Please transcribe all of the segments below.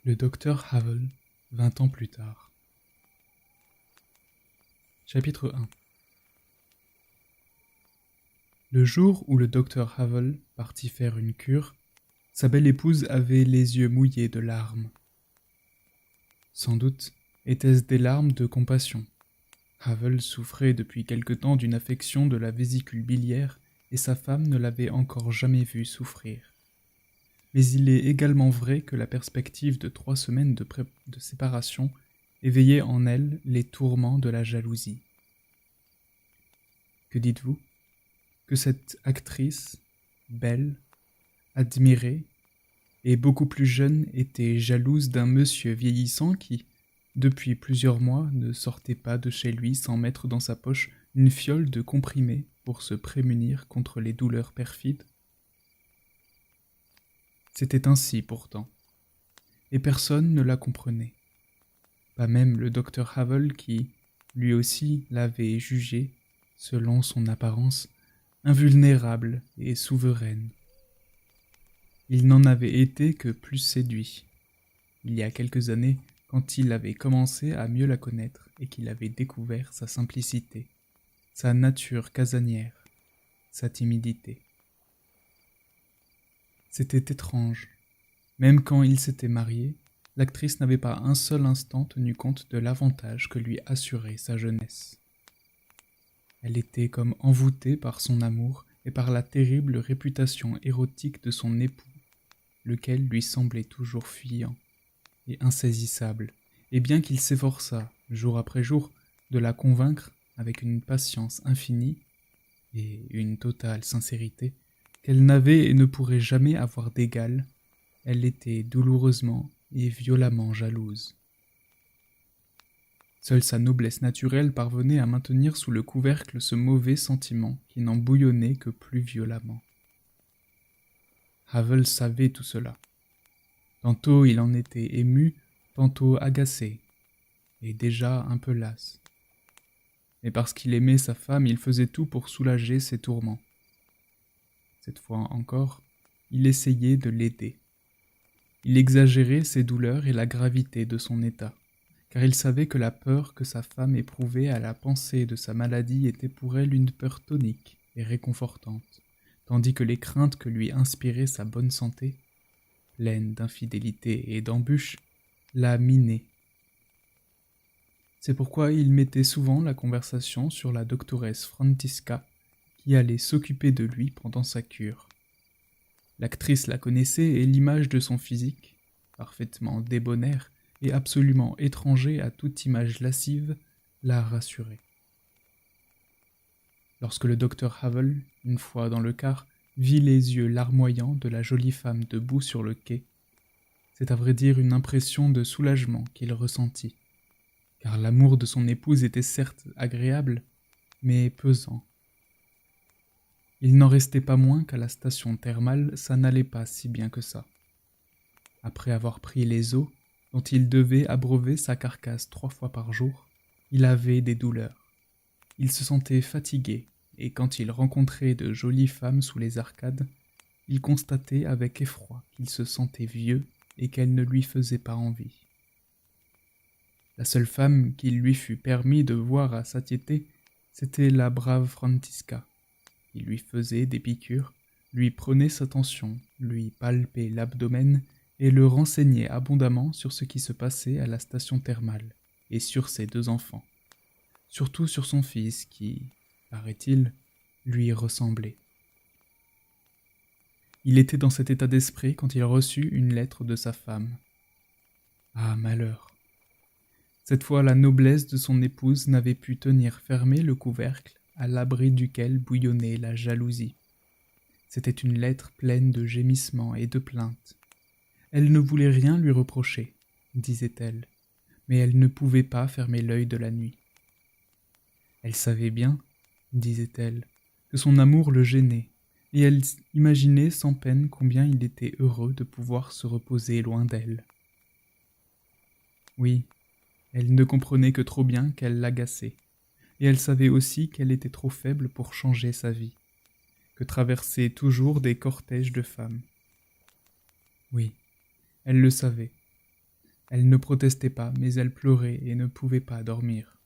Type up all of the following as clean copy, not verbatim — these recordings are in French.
Le docteur Havel, 20 ans plus tard. Chapitre 1. Le jour où le docteur Havel partit faire une cure, sa belle épouse avait les yeux mouillés de larmes. Sans doute étaient-ce des larmes de compassion. Havel souffrait depuis quelque temps d'une affection de la vésicule biliaire et sa femme ne l'avait encore jamais vu souffrir. Mais il est également vrai que la perspective de 3 semaines de séparation éveillait en elle les tourments de la jalousie. Que dites-vous ? Que cette actrice, belle, admirée, et beaucoup plus jeune était jalouse d'un monsieur vieillissant qui, depuis plusieurs mois, ne sortait pas de chez lui sans mettre dans sa poche une fiole de comprimés pour se prémunir contre les douleurs perfides. C'était ainsi pourtant, et personne ne la comprenait. Pas même le docteur Havel qui, lui aussi, l'avait jugée, selon son apparence, invulnérable et souveraine. Il n'en avait été que plus séduit. Il y a quelques années, quand il avait commencé à mieux la connaître et qu'il avait découvert sa simplicité, sa nature casanière, sa timidité. C'était étrange. Même quand ils s'étaient mariés, l'actrice n'avait pas un seul instant tenu compte de l'avantage que lui assurait sa jeunesse. Elle était comme envoûtée par son amour et par la terrible réputation érotique de son époux, lequel lui semblait toujours fuyant et insaisissable, et bien qu'il s'efforçât, jour après jour, de la convaincre avec une patience infinie et une totale sincérité, qu'elle n'avait et ne pourrait jamais avoir d'égal, elle était douloureusement et violemment jalouse. Seule sa noblesse naturelle parvenait à maintenir sous le couvercle ce mauvais sentiment qui n'en bouillonnait que plus violemment. Havel savait tout cela. Tantôt il en était ému, tantôt agacé, et déjà un peu las. Mais parce qu'il aimait sa femme, il faisait tout pour soulager ses tourments. Cette fois encore, il essayait de l'aider. Il exagérait ses douleurs et la gravité de son état, car il savait que la peur que sa femme éprouvait à la pensée de sa maladie était pour elle une peur tonique et réconfortante, tandis que les craintes que lui inspirait sa bonne santé, pleine d'infidélité et d'embûches, la minaient. C'est pourquoi il mettait souvent la conversation sur la doctoresse Frantiska, qui allait s'occuper de lui pendant sa cure. L'actrice la connaissait et l'image de son physique, parfaitement débonnaire et absolument étranger à toute image lascive, la rassurait. Lorsque le docteur Havel, une fois dans le car, vit les yeux larmoyants de la jolie femme debout sur le quai, c'est à vrai dire une impression de soulagement qu'il ressentit, car l'amour de son épouse était certes agréable, mais pesant. Il n'en restait pas moins qu'à la station thermale, ça n'allait pas si bien que ça. Après avoir pris les eaux, dont il devait abreuver sa carcasse 3 fois par jour, il avait des douleurs. Il se sentait fatigué, et quand il rencontrait de jolies femmes sous les arcades, il constatait avec effroi qu'il se sentait vieux et qu'elles ne lui faisaient pas envie. La seule femme qu'il lui fut permis de voir à satiété, c'était la brave Frantiska. Il lui faisait des piqûres, lui prenait sa tension, lui palpait l'abdomen et le renseignait abondamment sur ce qui se passait à la station thermale et sur ses 2 enfants. Surtout sur son fils qui, paraît-il, lui ressemblait. Il était dans cet état d'esprit quand il reçut une lettre de sa femme. Ah, malheur! Cette fois, la noblesse de son épouse n'avait pu tenir fermé le couvercle à l'abri duquel bouillonnait la jalousie. C'était une lettre pleine de gémissements et de plaintes. Elle ne voulait rien lui reprocher, disait-elle, mais elle ne pouvait pas fermer l'œil de la nuit. Elle savait bien, disait-elle, que son amour le gênait, et elle imaginait sans peine combien il était heureux de pouvoir se reposer loin d'elle. Oui, elle ne comprenait que trop bien qu'elle l'agaçait, et elle savait aussi qu'elle était trop faible pour changer sa vie, que traversaient toujours des cortèges de femmes. Oui, elle le savait. Elle ne protestait pas, mais elle pleurait et ne pouvait pas dormir.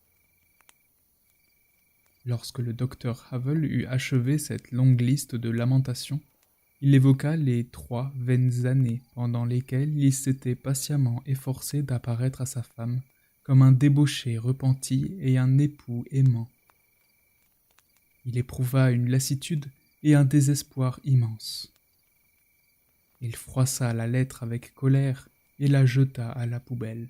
Lorsque le docteur Havel eut achevé cette longue liste de lamentations, il évoqua les 3 vaines années pendant lesquelles il s'était patiemment efforcé d'apparaître à sa femme comme un débauché repenti et un époux aimant. Il éprouva une lassitude et un désespoir immenses. Il froissa la lettre avec colère et la jeta à la poubelle.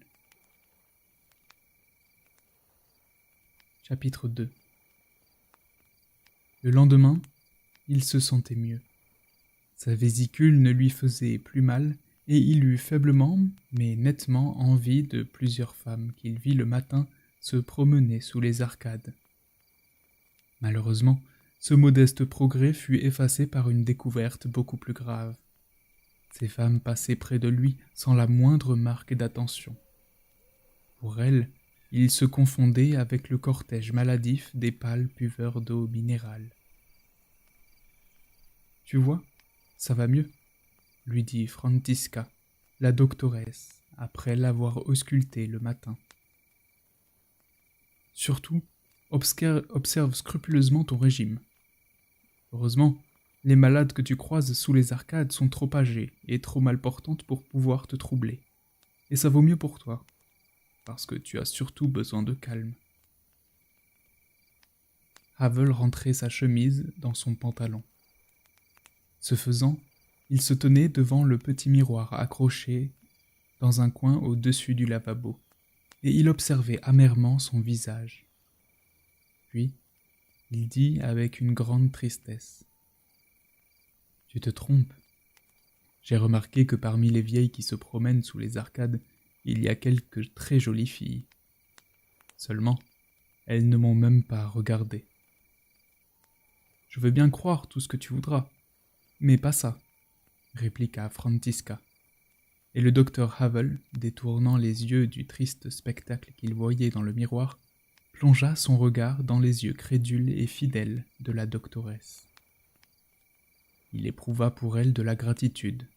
Chapitre 2. Le lendemain, il se sentait mieux. Sa vésicule ne lui faisait plus mal, et il eut faiblement, mais nettement envie de plusieurs femmes qu'il vit le matin se promener sous les arcades. Malheureusement, ce modeste progrès fut effacé par une découverte beaucoup plus grave. Ces femmes passaient près de lui sans la moindre marque d'attention. Pour elles, il se confondait avec le cortège maladif des pâles buveurs d'eau minérale. « Tu vois, ça va mieux », lui dit Frantiska, la doctoresse, après l'avoir ausculté le matin. « Surtout, observe scrupuleusement ton régime. Heureusement, les malades que tu croises sous les arcades sont trop âgées et trop mal portantes pour pouvoir te troubler. Et ça vaut mieux pour toi, parce que tu as surtout besoin de calme. » Havel rentrait sa chemise dans son pantalon. Ce faisant, il se tenait devant le petit miroir accroché dans un coin au-dessus du lavabo, et il observait amèrement son visage. Puis, il dit avec une grande tristesse : « Tu te trompes. J'ai remarqué que parmi les vieilles qui se promènent sous les arcades, il y a quelques très jolies filles. Seulement, elles ne m'ont même pas regardé. Je veux bien croire tout ce que tu voudras, mais pas ça, répliqua Frantiska. Et le docteur Havel, détournant les yeux du triste spectacle qu'il voyait dans le miroir, plongea son regard dans les yeux crédules et fidèles de la doctoresse. Il éprouva pour elle de la gratitude,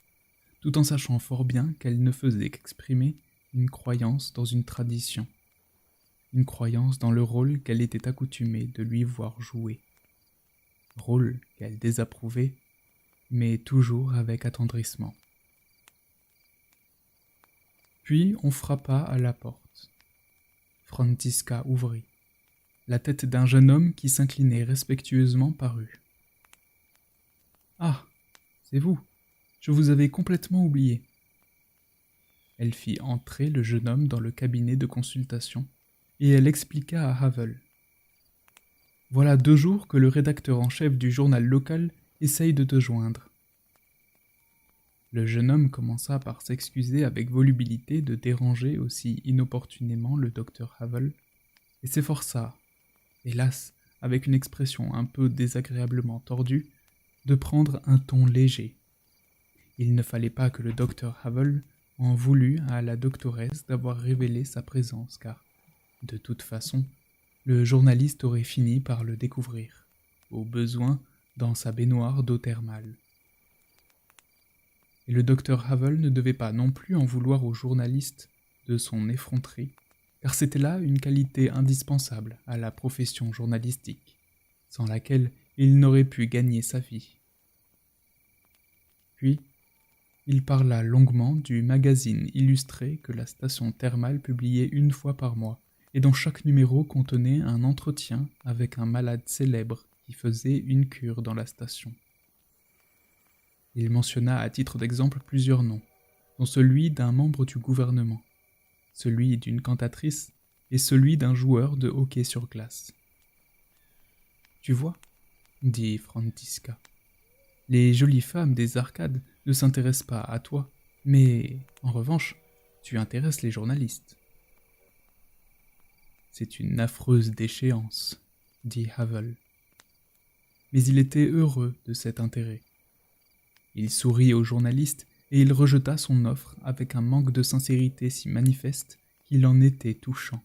tout en sachant fort bien qu'elle ne faisait qu'exprimer une croyance dans une tradition, une croyance dans le rôle qu'elle était accoutumée de lui voir jouer, rôle qu'elle désapprouvait, mais toujours avec attendrissement. Puis on frappa à la porte. Frantiska ouvrit. La tête d'un jeune homme qui s'inclinait respectueusement parut. « Ah, c'est vous, je vous avais complètement oublié. » Elle fit entrer le jeune homme dans le cabinet de consultation, et elle expliqua à Havel. « Voilà 2 jours que le rédacteur en chef du journal local essaye de te joindre. » Le jeune homme commença par s'excuser avec volubilité de déranger aussi inopportunément le docteur Havel, et s'efforça, hélas, avec une expression un peu désagréablement tordue, de prendre un ton léger. Il ne fallait pas que le docteur Havel en voulût à la doctoresse d'avoir révélé sa présence, car, de toute façon, le journaliste aurait fini par le découvrir, au besoin dans sa baignoire d'eau thermale. Et le docteur Havel ne devait pas non plus en vouloir au journaliste de son effronterie, car c'était là une qualité indispensable à la profession journalistique, sans laquelle il n'aurait pu gagner sa vie. Puis, il parla longuement du magazine illustré que la station thermale publiait 1 fois par mois, et dont chaque numéro contenait un entretien avec un malade célèbre qui faisait une cure dans la station. Il mentionna à titre d'exemple plusieurs noms, dont celui d'un membre du gouvernement, celui d'une cantatrice et celui d'un joueur de hockey sur glace. « Tu vois, » dit Frantiska, « les jolies femmes des arcades ne s'intéressent pas à toi, mais, en revanche, tu intéresses les journalistes. »« C'est une affreuse déchéance, » dit Havel. Mais il était heureux de cet intérêt. Il sourit au journaliste et il rejeta son offre avec un manque de sincérité si manifeste qu'il en était touchant.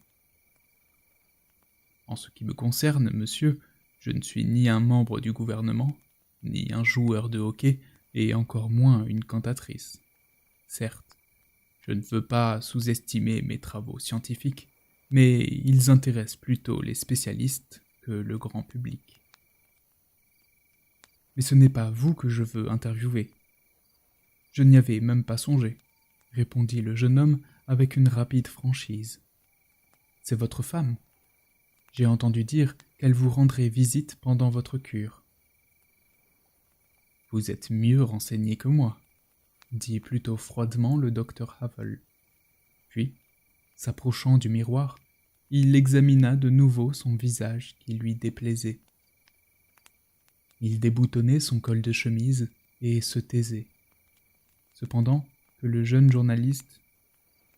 « En ce qui me concerne, monsieur, je ne suis ni un membre du gouvernement, ni un joueur de hockey, et encore moins une cantatrice. Certes, Je ne veux pas sous-estimer mes travaux scientifiques, mais ils intéressent plutôt les spécialistes que le grand public. Mais ce n'est pas vous que je veux interviewer. Je n'y avais même pas songé, répondit le jeune homme avec une rapide franchise. C'est votre femme. J'ai entendu dire qu'elle vous rendrait visite pendant votre cure. Vous êtes mieux renseigné que moi, dit plutôt froidement le docteur Havel. Puis, s'approchant du miroir, il examina de nouveau son visage qui lui déplaisait. Il déboutonnait son col de chemise et se taisait. Cependant que le jeune journaliste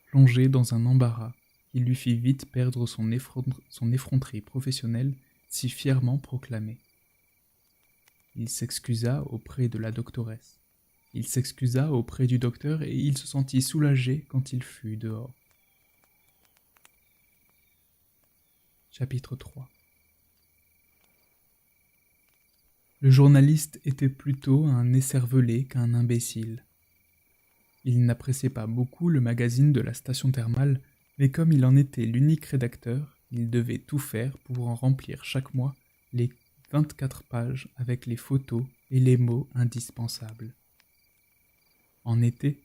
plongeait dans un embarras qui lui fit vite perdre son effronterie professionnelle si fièrement proclamée. Il s'excusa auprès de la doctoresse. Il s'excusa auprès du docteur et il se sentit soulagé quand il fut dehors. Chapitre 3. Le journaliste était plutôt un écervelé qu'un imbécile. Il n'appréciait pas beaucoup le magazine de la station thermale, mais comme il en était l'unique rédacteur, il devait tout faire pour en remplir chaque mois les 24 pages avec les photos et les mots indispensables. En été,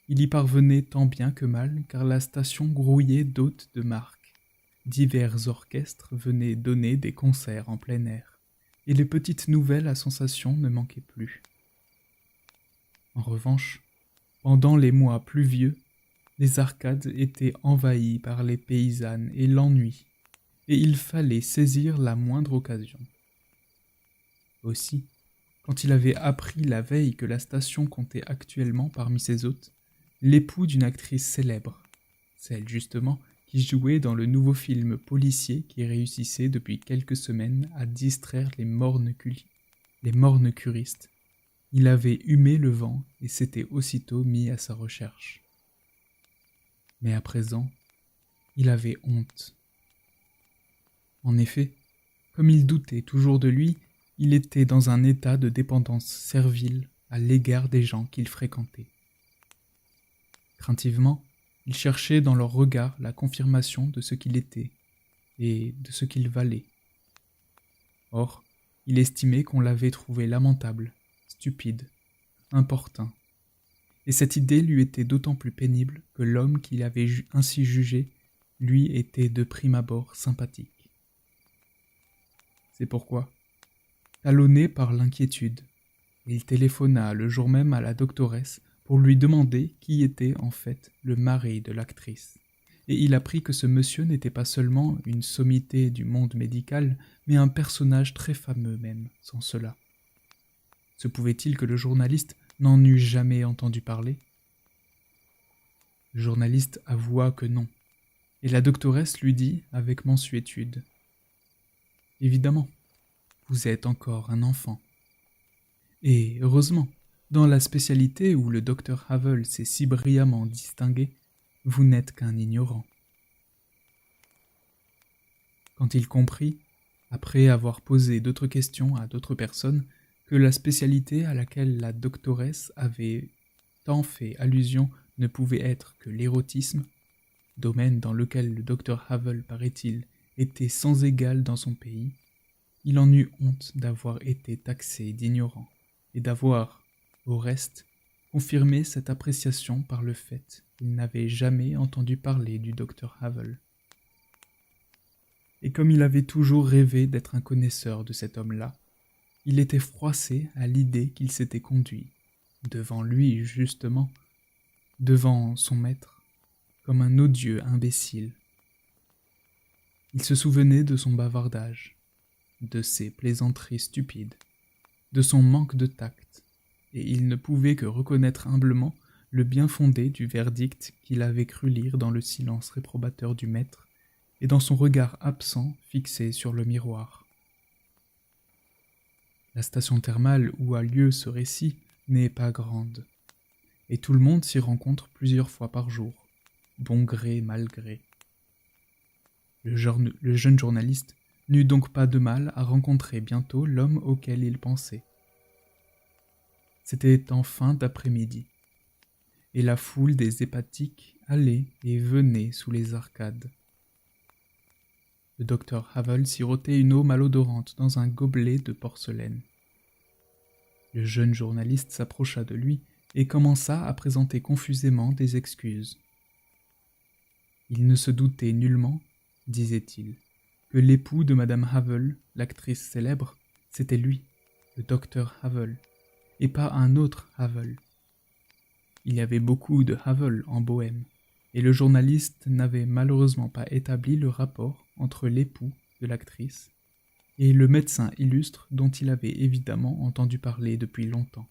il y parvenait tant bien que mal car la station grouillait d'hôtes de marque. Divers orchestres venaient donner des concerts en plein air, et les petites nouvelles à sensation ne manquaient plus. En revanche, pendant les mois pluvieux, les arcades étaient envahies par les paysannes et l'ennui, et il fallait saisir la moindre occasion. Aussi, quand il avait appris la veille que la station comptait actuellement parmi ses hôtes l'époux d'une actrice célèbre, celle justement qui jouait dans le nouveau film policier qui réussissait depuis quelques semaines à distraire les mornes curistes, il avait humé le vent et s'était aussitôt mis à sa recherche. Mais à présent, il avait honte. En effet, comme il doutait toujours de lui, il était dans un état de dépendance servile à l'égard des gens qu'il fréquentait. Craintivement, il cherchait dans leurs regards la confirmation de ce qu'il était et de ce qu'il valait. Or, il estimait qu'on l'avait trouvé lamentable, stupide, importun. Et cette idée lui était d'autant plus pénible que l'homme qu'il avait ainsi jugé lui était de prime abord sympathique. C'est pourquoi, talonné par l'inquiétude, il téléphona le jour même à la doctoresse pour lui demander qui était en fait le mari de l'actrice. Et il apprit que ce monsieur n'était pas seulement une sommité du monde médical, mais un personnage très fameux même, sans cela. Se pouvait-il que le journaliste n'en eût jamais entendu parler? Le journaliste avoua que non, et la doctoresse lui dit avec mansuétude. « Évidemment, vous êtes encore un enfant. Et heureusement, dans la spécialité où le docteur Havel s'est si brillamment distingué, vous n'êtes qu'un ignorant. » Quand il comprit, après avoir posé d'autres questions à d'autres personnes, que la spécialité à laquelle la doctoresse avait tant fait allusion ne pouvait être que l'érotisme, domaine dans lequel le docteur Havel, paraît-il, était sans égal dans son pays, il en eut honte d'avoir été taxé d'ignorant et d'avoir, au reste, confirmé cette appréciation par le fait qu'il n'avait jamais entendu parler du docteur Havel. Et comme il avait toujours rêvé d'être un connaisseur de cet homme-là, il était froissé à l'idée qu'il s'était conduit, devant lui justement, devant son maître, comme un odieux imbécile. Il se souvenait de son bavardage, de ses plaisanteries stupides, de son manque de tact, et il ne pouvait que reconnaître humblement le bien fondé du verdict qu'il avait cru lire dans le silence réprobateur du maître et dans son regard absent fixé sur le miroir. La station thermale où a lieu ce récit n'est pas grande, et tout le monde s'y rencontre plusieurs fois par jour, bon gré, mal gré. Le jeune journaliste n'eut donc pas de mal à rencontrer bientôt l'homme auquel il pensait. C'était en fin d'après-midi, et la foule des hépatiques allait et venait sous les arcades. Le docteur Havel sirotait une eau malodorante dans un gobelet de porcelaine. Le jeune journaliste s'approcha de lui et commença à présenter confusément des excuses. Il ne se doutait nullement, disait-il, que l'époux de Madame Havel, l'actrice célèbre, c'était lui, le docteur Havel, et pas un autre Havel. Il y avait beaucoup de Havel en Bohême, et le journaliste n'avait malheureusement pas établi le rapport entre l'époux de l'actrice et le médecin illustre dont il avait évidemment entendu parler depuis longtemps,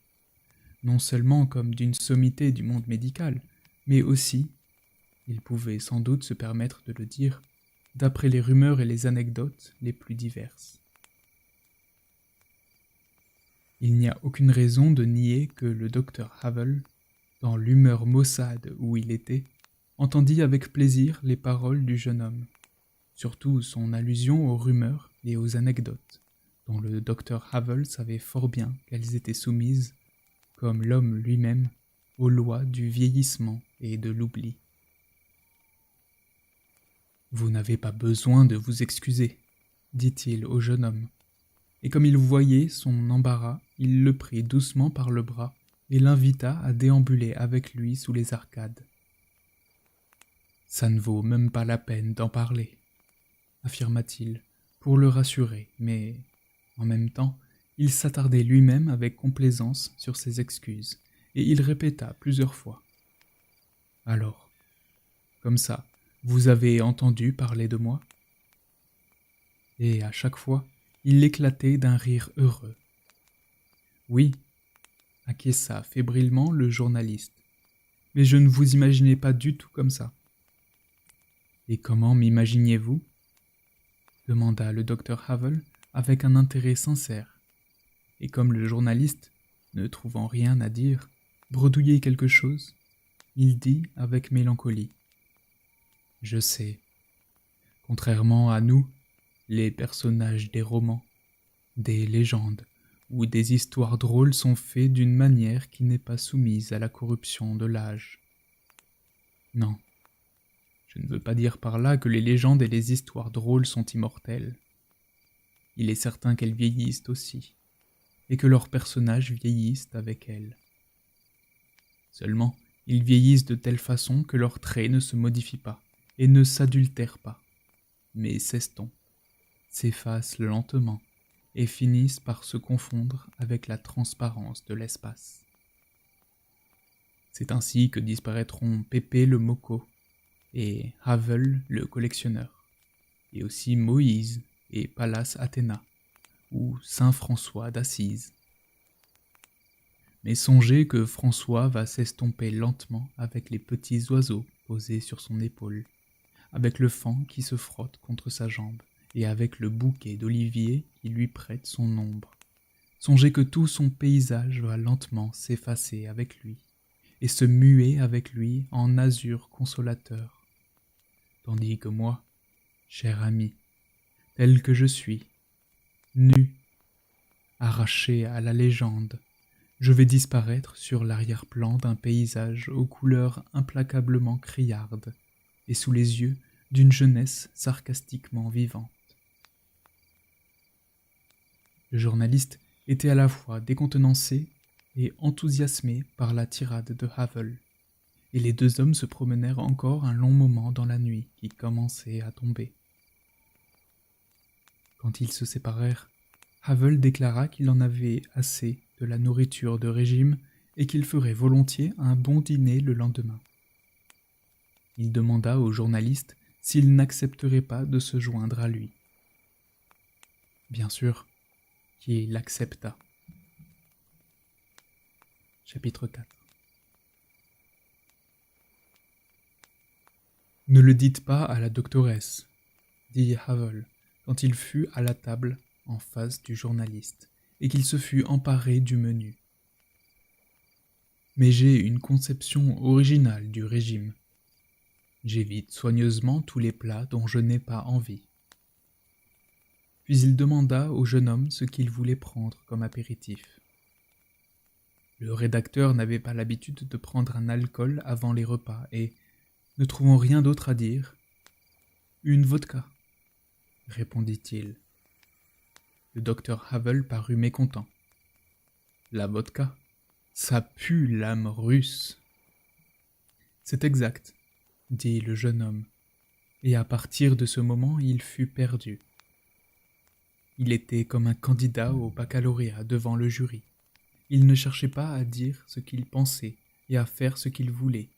non seulement comme d'une sommité du monde médical, mais aussi, il pouvait sans doute se permettre de le dire, d'après les rumeurs et les anecdotes les plus diverses. Il n'y a aucune raison de nier que le docteur Havel, dans l'humeur maussade où il était, entendit avec plaisir les paroles du jeune homme, surtout son allusion aux rumeurs et aux anecdotes, dont le docteur Havel savait fort bien qu'elles étaient soumises, comme l'homme lui-même, aux lois du vieillissement et de l'oubli. « Vous n'avez pas besoin de vous excuser, » dit-il au jeune homme, et comme il voyait son embarras, il le prit doucement par le bras et l'invita à déambuler avec lui sous les arcades. « Ça ne vaut même pas la peine d'en parler, » affirma-t-il, pour le rassurer, mais, en même temps, il s'attardait lui-même avec complaisance sur ses excuses, et il répéta plusieurs fois. « Alors, comme ça, vous avez entendu parler de moi ?» Et à chaque fois, il éclatait d'un rire heureux. « Oui, » acquiesça fébrilement le journaliste, « mais je ne vous imaginais pas du tout comme ça. »« Et comment m'imaginiez-vous » demanda le docteur Havel avec un intérêt sincère, et comme le journaliste, ne trouvant rien à dire, bredouillait quelque chose, il dit avec mélancolie. « Je sais. Contrairement à nous, les personnages des romans, des légendes ou des histoires drôles sont faits d'une manière qui n'est pas soumise à la corruption de l'âge. Non, je ne veux pas dire par là que les légendes et les histoires drôles sont immortelles. Il est certain qu'elles vieillissent aussi, et que leurs personnages vieillissent avec elles. Seulement, ils vieillissent de telle façon que leurs traits ne se modifient pas et ne s'adultèrent pas, mais s'estompent, s'effacent lentement et finissent par se confondre avec la transparence de l'espace. C'est ainsi que disparaîtront Pépé le Moko et Havel le collectionneur, et aussi Moïse et Pallas Athéna, ou Saint François d'Assise. Mais songez que François va s'estomper lentement avec les petits oiseaux posés sur son épaule, avec le faon qui se frotte contre sa jambe, et avec le bouquet d'oliviers qui lui prête son ombre. Songez que tout son paysage va lentement s'effacer avec lui, et se muer avec lui en azur consolateur. Tandis que moi, cher ami, tel que je suis, nu, arraché à la légende, je vais disparaître sur l'arrière-plan d'un paysage aux couleurs implacablement criardes et sous les yeux d'une jeunesse sarcastiquement vivante. Le journaliste était à la fois décontenancé et enthousiasmé par la tirade de Havel, et les deux hommes se promenèrent encore un long moment dans la nuit qui commençait à tomber. Quand ils se séparèrent, Havel déclara qu'il en avait assez de la nourriture de régime et qu'il ferait volontiers un bon dîner le lendemain. Il demanda au journaliste s'il n'accepterait pas de se joindre à lui. Bien sûr, qu'il accepta. Chapitre 4. « Ne le dites pas à la doctoresse, » dit Havel, quand il fut à la table en face du journaliste et qu'il se fut emparé du menu. « Mais j'ai une conception originale du régime. J'évite soigneusement tous les plats dont je n'ai pas envie. » Puis il demanda au jeune homme ce qu'il voulait prendre comme apéritif. Le rédacteur n'avait pas l'habitude de prendre un alcool avant les repas et, ne trouvant rien d'autre à dire, « Une vodka », répondit-il. Le docteur Havel parut mécontent. « La vodka, ça pue l'âme russe. »« C'est exact, » dit le jeune homme, et à partir de ce moment il fut perdu. Il était comme un candidat au baccalauréat devant le jury. Il ne cherchait pas à dire ce qu'il pensait et à faire ce qu'il voulait,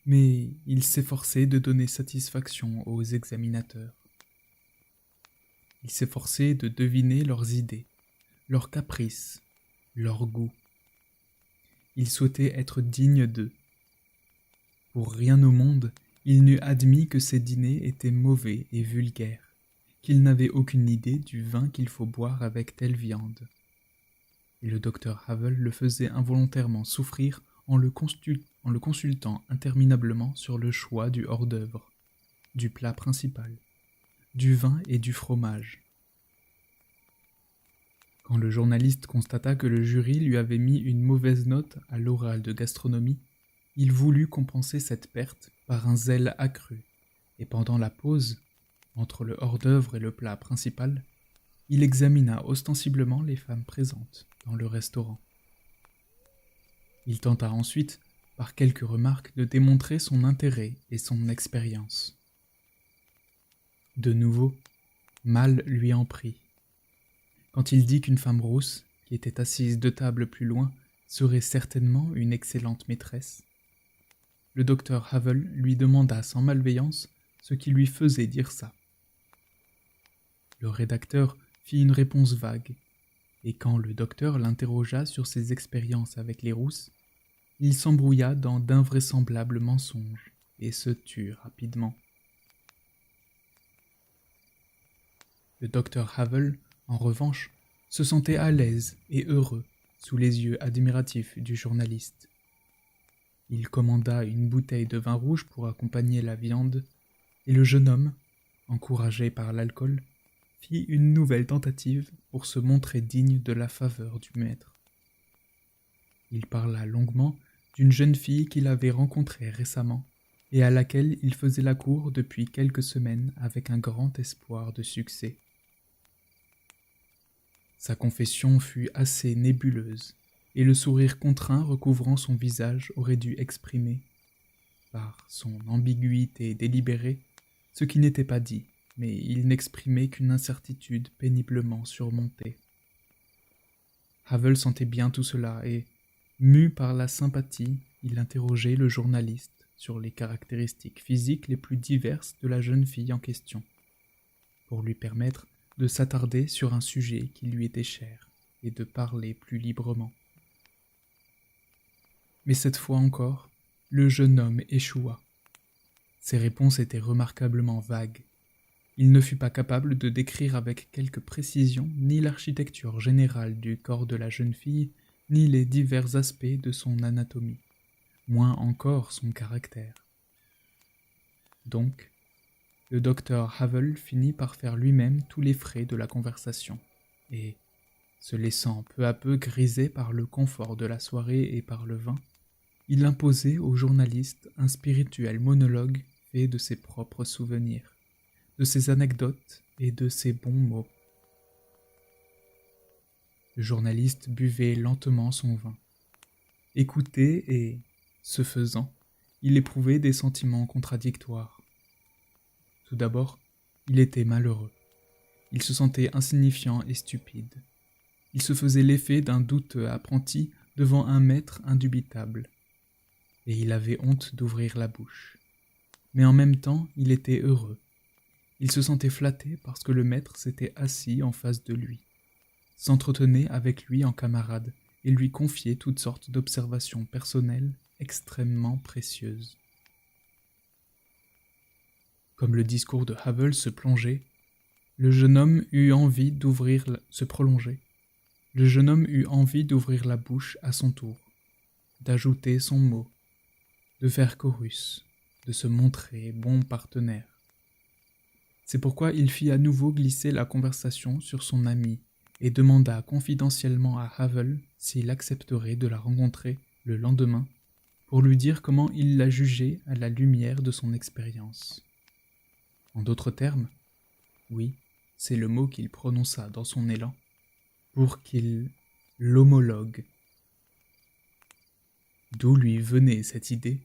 mais il s'efforçait de donner satisfaction aux examinateurs. Il s'efforçait de deviner leurs idées, leurs caprices, leurs goûts. Il souhaitait être digne d'eux. Pour rien au monde, il n'eût admis que ses dîners étaient mauvais et vulgaires, qu'il n'avait aucune idée du vin qu'il faut boire avec telle viande. Et le docteur Havel le faisait involontairement souffrir en le consultant interminablement sur le choix du hors-d'œuvre, du plat principal, du vin et du fromage. Quand le journaliste constata que le jury lui avait mis une mauvaise note à l'oral de gastronomie, il voulut compenser cette perte par un zèle accru, et pendant la pause, entre le hors-d'œuvre et le plat principal, il examina ostensiblement les femmes présentes dans le restaurant. Il tenta ensuite, par quelques remarques, de démontrer son intérêt et son expérience. De nouveau, mal lui en prit. Quand il dit qu'une femme rousse, qui était assise 2 tables plus loin, serait certainement une excellente maîtresse, le docteur Havel lui demanda sans malveillance ce qui lui faisait dire ça. Le rédacteur fit une réponse vague, et quand le docteur l'interrogea sur ses expériences avec les rousses, il s'embrouilla dans d'invraisemblables mensonges et se tut rapidement. Le docteur Havel, en revanche, se sentait à l'aise et heureux sous les yeux admiratifs du journaliste. Il commanda une bouteille de vin rouge pour accompagner la viande, et le jeune homme, encouragé par l'alcool, fit une nouvelle tentative pour se montrer digne de la faveur du maître. Il parla longuement d'une jeune fille qu'il avait rencontrée récemment et à laquelle il faisait la cour depuis quelques semaines avec un grand espoir de succès. Sa confession fut assez nébuleuse, et le sourire contraint recouvrant son visage aurait dû exprimer, par son ambiguïté délibérée, ce qui n'était pas dit, mais il n'exprimait qu'une incertitude péniblement surmontée. Havel sentait bien tout cela, et, mu par la sympathie, il interrogeait le journaliste sur les caractéristiques physiques les plus diverses de la jeune fille en question, pour lui permettre de s'attarder sur un sujet qui lui était cher et de parler plus librement. Mais cette fois encore, le jeune homme échoua. Ses réponses étaient remarquablement vagues. Il ne fut pas capable de décrire avec quelque précision ni l'architecture générale du corps de la jeune fille, ni les divers aspects de son anatomie, moins encore son caractère. Donc, le docteur Havel finit par faire lui-même tous les frais de la conversation, et, se laissant peu à peu griser par le confort de la soirée et par le vin, il imposait au journaliste un spirituel monologue fait de ses propres souvenirs, de ses anecdotes et de ses bons mots. Le journaliste buvait lentement son vin, écoutait et, ce faisant, il éprouvait des sentiments contradictoires. Tout d'abord, il était malheureux. Il se sentait insignifiant et stupide. Il se faisait l'effet d'un douteux apprenti devant un maître indubitable. Et il avait honte d'ouvrir la bouche. Mais en même temps, il était heureux. Il se sentait flatté parce que le maître s'était assis en face de lui, s'entretenait avec lui en camarade et lui confiait toutes sortes d'observations personnelles extrêmement précieuses. Comme le discours de Havel se prolongeait, le jeune homme eut envie d'ouvrir la bouche à son tour, d'ajouter son mot, de faire chorus, de se montrer bon partenaire. C'est pourquoi il fit à nouveau glisser la conversation sur son ami et demanda confidentiellement à Havel s'il accepterait de la rencontrer le lendemain pour lui dire comment il la jugeait à la lumière de son expérience. En d'autres termes, oui, c'est le mot qu'il prononça dans son élan, pour qu'il l'homologue. D'où lui venait cette idée?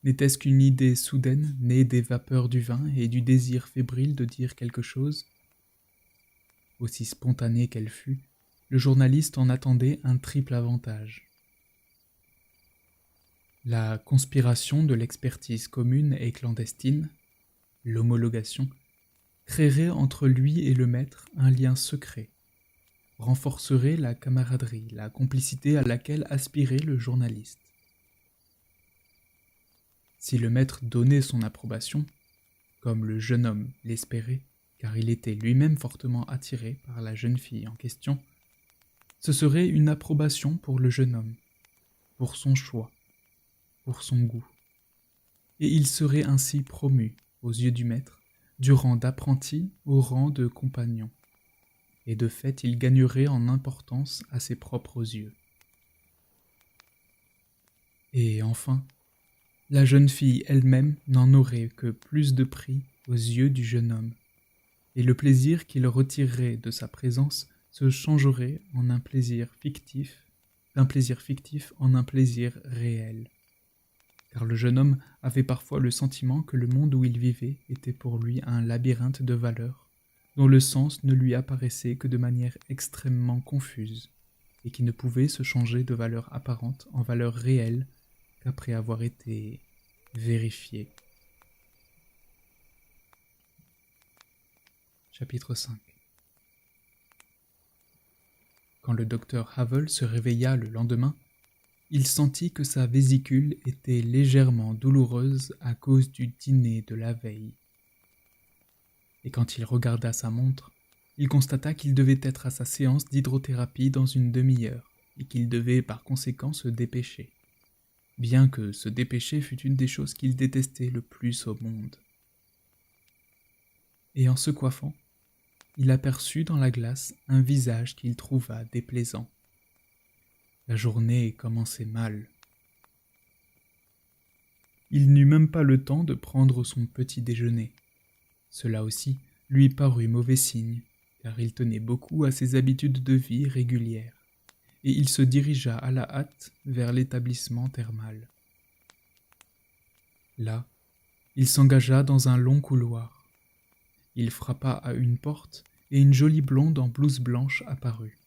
N'était-ce qu'une idée soudaine, née des vapeurs du vin et du désir fébrile de dire quelque chose? Aussi spontanée qu'elle fût, le journaliste en attendait un triple avantage. La conspiration de l'expertise commune et clandestine, l'homologation, créerait entre lui et le maître un lien secret, renforcerait la camaraderie, la complicité à laquelle aspirait le journaliste. Si le maître donnait son approbation, comme le jeune homme l'espérait, car il était lui-même fortement attiré par la jeune fille en question, ce serait une approbation pour le jeune homme, pour son choix, pour son goût. Et il serait ainsi promu, aux yeux du maître, du rang d'apprenti au rang de compagnon. Et de fait, il gagnerait en importance à ses propres yeux. Et enfin, la jeune fille elle-même n'en aurait que plus de prix aux yeux du jeune homme, et le plaisir qu'il retirerait de sa présence se changerait en un plaisir fictif, d'un plaisir fictif en un plaisir réel. Car le jeune homme avait parfois le sentiment que le monde où il vivait était pour lui un labyrinthe de valeurs, dont le sens ne lui apparaissait que de manière extrêmement confuse, et qui ne pouvait se changer de valeur apparente en valeur réelle qu'après avoir été vérifié. Chapitre 5. Quand le docteur Havel se réveilla le lendemain, il sentit que sa vésicule était légèrement douloureuse à cause du dîner de la veille. Et quand il regarda sa montre, il constata qu'il devait être à sa séance d'hydrothérapie dans une demi-heure, et qu'il devait par conséquent se dépêcher, bien que se dépêcher fût une des choses qu'il détestait le plus au monde. Et en se coiffant, il aperçut dans la glace un visage qu'il trouva déplaisant. La journée commençait mal. Il n'eut même pas le temps de prendre son petit déjeuner. Cela aussi lui parut mauvais signe, car il tenait beaucoup à ses habitudes de vie régulières, et il se dirigea à la hâte vers l'établissement thermal. Là, il s'engagea dans un long couloir. Il frappa à une porte, et une jolie blonde en blouse blanche apparut.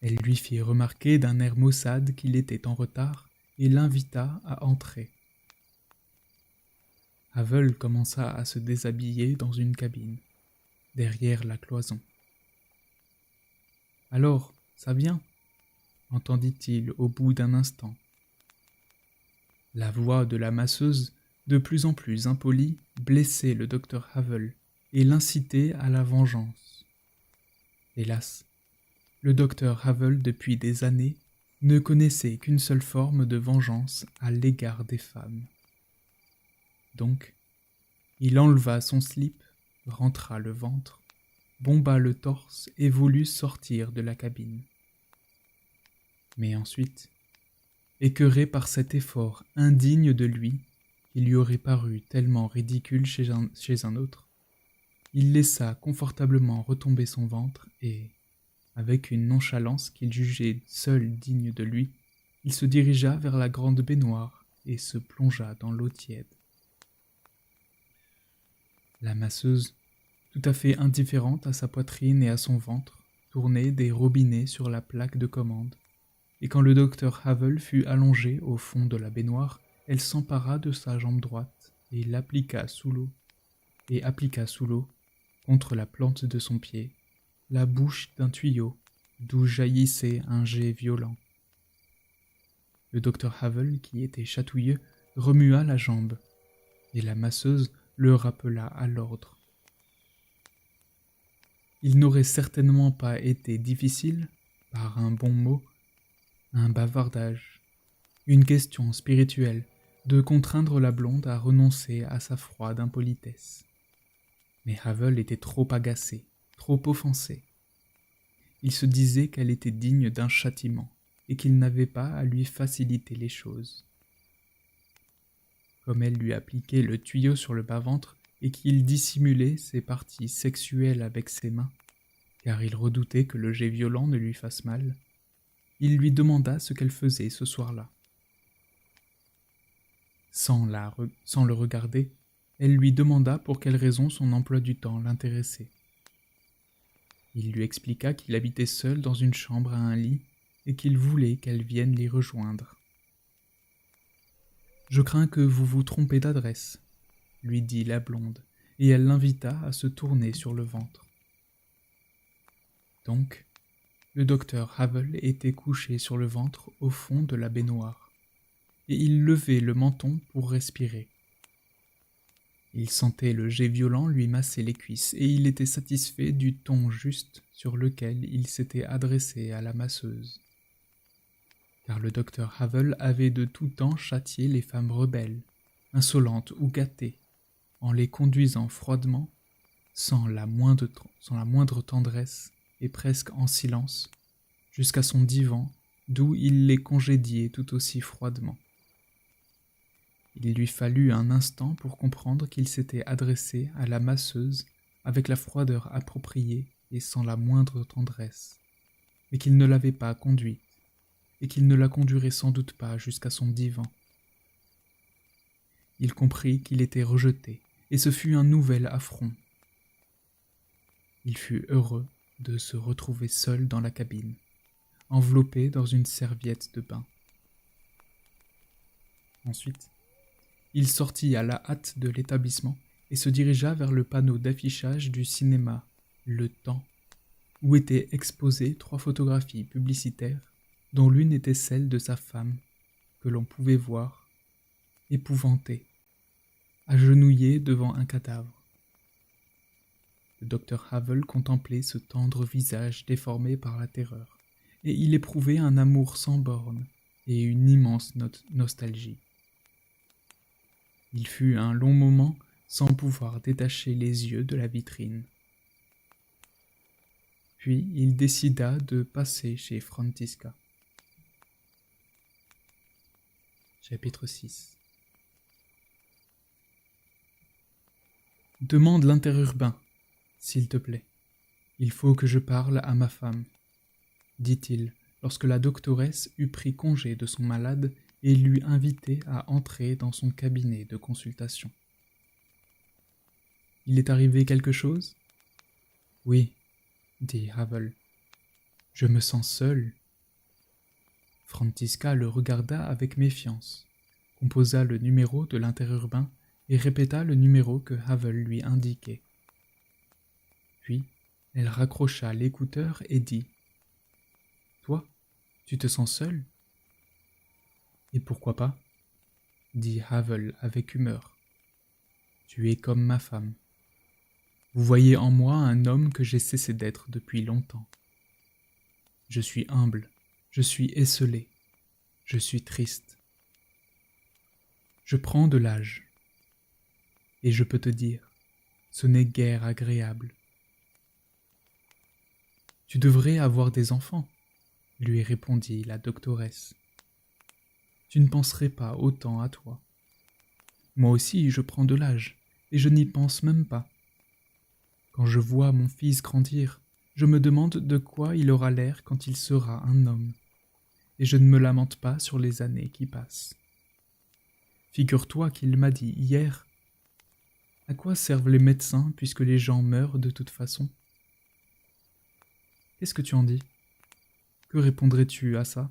Elle lui fit remarquer d'un air maussade qu'il était en retard, et l'invita à entrer. Havel commença à se déshabiller dans une cabine, derrière la cloison. « Alors, ça vient ?» entendit-il au bout d'un instant. La voix de la masseuse, de plus en plus impolie, blessait le docteur Havel et l'incitait à la vengeance. Hélas, le docteur Havel, depuis des années, ne connaissait qu'une seule forme de vengeance à l'égard des femmes. Donc, il enleva son slip, rentra le ventre, bomba le torse et voulut sortir de la cabine. Mais ensuite, écœuré par cet effort indigne de lui, qui lui aurait paru tellement ridicule chez un autre, il laissa confortablement retomber son ventre et, avec une nonchalance qu'il jugeait seule digne de lui, il se dirigea vers la grande baignoire et se plongea dans l'eau tiède. La masseuse, tout à fait indifférente à sa poitrine et à son ventre, tournait des robinets sur la plaque de commande, et quand le docteur Havel fut allongé au fond de la baignoire, elle s'empara de sa jambe droite et l'appliqua sous l'eau, contre la plante de son pied, la bouche d'un tuyau d'où jaillissait un jet violent. Le docteur Havel, qui était chatouilleux, remua la jambe, et la masseuse le rappela à l'ordre. Il n'aurait certainement pas été difficile, par un bon mot, un bavardage, une question spirituelle, de contraindre la blonde à renoncer à sa froide impolitesse. Mais Havel était trop agacé, trop offensée. Il se disait qu'elle était digne d'un châtiment et qu'il n'avait pas à lui faciliter les choses. Comme elle lui appliquait le tuyau sur le bas-ventre et qu'il dissimulait ses parties sexuelles avec ses mains, car il redoutait que le jet violent ne lui fasse mal, il lui demanda ce qu'elle faisait ce soir-là. Sans le regarder, elle lui demanda pour quelle raison son emploi du temps l'intéressait. Il lui expliqua qu'il habitait seul dans une chambre à un lit et qu'il voulait qu'elle vienne l'y rejoindre. « Je crains que vous vous trompez d'adresse, » lui dit la blonde, et elle l'invita à se tourner sur le ventre. Donc, le docteur Havel était couché sur le ventre au fond de la baignoire, et il levait le menton pour respirer. Il sentait le jet violent lui masser les cuisses, et il était satisfait du ton juste sur lequel il s'était adressé à la masseuse. Car le docteur Havel avait de tout temps châtié les femmes rebelles, insolentes ou gâtées, en les conduisant froidement, sans la moindre tendresse et presque en silence, jusqu'à son divan, d'où il les congédiait tout aussi froidement. Il lui fallut un instant pour comprendre qu'il s'était adressé à la masseuse avec la froideur appropriée et sans la moindre tendresse, mais qu'il ne l'avait pas conduite, et qu'il ne la conduirait sans doute pas jusqu'à son divan. Il comprit qu'il était rejeté, et ce fut un nouvel affront. Il fut heureux de se retrouver seul dans la cabine, enveloppé dans une serviette de bain. Ensuite, il sortit à la hâte de l'établissement et se dirigea vers le panneau d'affichage du cinéma « Le Temps », où étaient exposées 3 photographies publicitaires, dont l'une était celle de sa femme, que l'on pouvait voir, épouvantée, agenouillée devant un cadavre. Le docteur Havel contemplait ce tendre visage déformé par la terreur, et il éprouvait un amour sans bornes et une immense nostalgie. Il fut un long moment sans pouvoir détacher les yeux de la vitrine. Puis il décida de passer chez Frantiska. Chapitre 6. « Demande l'interurbain, s'il te plaît. Il faut que je parle à ma femme, » dit-il, lorsque la doctoresse eut pris congé de son malade et l'eut invité à entrer dans son cabinet de consultation. « Il est arrivé quelque chose ? » ?»« Oui, » dit Havel. « Je me sens seul. » Frantiska le regarda avec méfiance, composa le numéro de l'interurbain et répéta le numéro que Havel lui indiquait. Puis, elle raccrocha l'écouteur et dit « Toi, tu te sens seul ? » ?»« Et pourquoi pas ?» dit Havel avec humeur. « Tu es comme ma femme. Vous voyez en moi un homme que j'ai cessé d'être depuis longtemps. Je suis humble, je suis esseulé, je suis triste. Je prends de l'âge. Et je peux te dire, ce n'est guère agréable. « Tu devrais avoir des enfants, » lui répondit la doctoresse. « Tu ne penserais pas autant à toi. Moi aussi je prends de l'âge, et je n'y pense même pas. Quand je vois mon fils grandir, je me demande de quoi il aura l'air quand il sera un homme, et je ne me lamente pas sur les années qui passent. Figure-toi qu'il m'a dit hier « À quoi servent les médecins puisque les gens meurent de toute façon ?» Qu'est-ce que tu en dis ? Que répondrais-tu à ça ?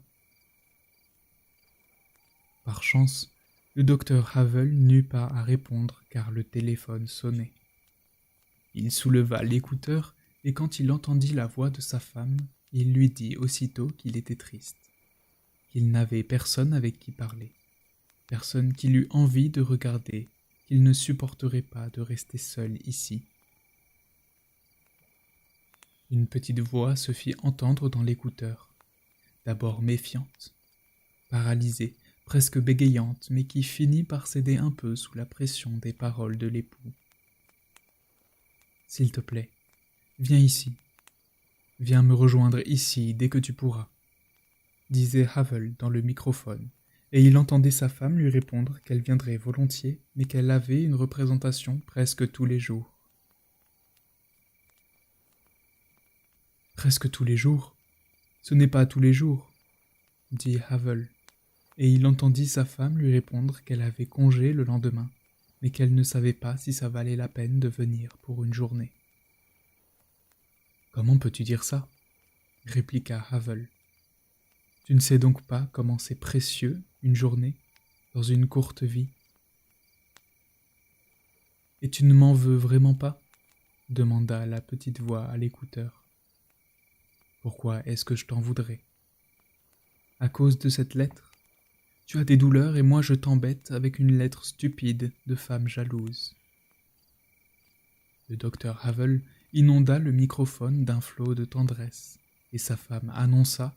Par chance, le docteur Havel n'eut pas à répondre car le téléphone sonnait. Il souleva l'écouteur et quand il entendit la voix de sa femme, il lui dit aussitôt qu'il était triste, qu'il n'avait personne avec qui parler, personne qui l'eût envie de regarder, qu'il ne supporterait pas de rester seul ici. Une petite voix se fit entendre dans l'écouteur, d'abord méfiante, paralysée, presque bégayante, mais qui finit par céder un peu sous la pression des paroles de l'époux. « S'il te plaît, Viens ici. Viens me rejoindre ici dès que tu pourras, disait Havel dans le microphone, et il entendait sa femme lui répondre qu'elle viendrait volontiers, mais qu'elle avait une représentation presque tous les jours. Presque tous les jours? Ce n'est pas tous les jours, dit Havel, et il entendit sa femme lui répondre qu'elle avait congé le lendemain, mais qu'elle ne savait pas si ça valait la peine de venir pour une journée. « Comment peux-tu dire ça ?» répliqua Havel. « Tu ne sais donc pas comment c'est précieux, une journée, dans une courte vie. »« Et tu ne m'en veux vraiment pas ?» demanda la petite voix à l'écouteur. « Pourquoi est-ce que je t'en voudrais ? À cause de cette lettre ? Tu as des douleurs et moi je t'embête avec une lettre stupide de femme jalouse. » Le docteur Havel inonda le microphone d'un flot de tendresse, et sa femme annonça,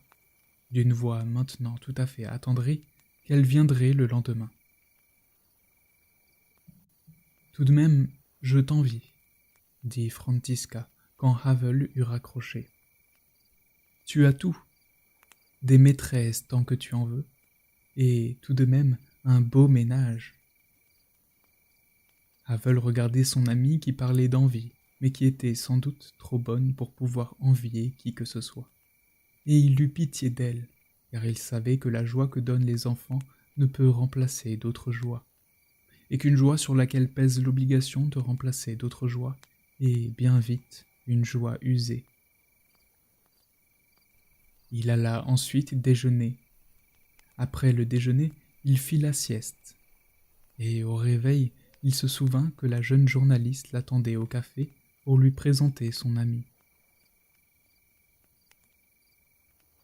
d'une voix maintenant tout à fait attendrie, qu'elle viendrait le lendemain. « Tout de même, je t'envie, » dit Frantiska quand Havel eut raccroché. « Tu as tout, des maîtresses tant que tu en veux, et tout de même un beau ménage. » Havel regardait son amie qui parlait d'envie, mais qui était sans doute trop bonne pour pouvoir envier qui que ce soit. Et il eut pitié d'elle, car il savait que la joie que donnent les enfants ne peut remplacer d'autres joies, et qu'une joie sur laquelle pèse l'obligation de remplacer d'autres joies est bien vite une joie usée. Il alla ensuite déjeuner. Après le déjeuner, il fit la sieste, et au réveil, il se souvint que la jeune journaliste l'attendait au café pour lui présenter son ami.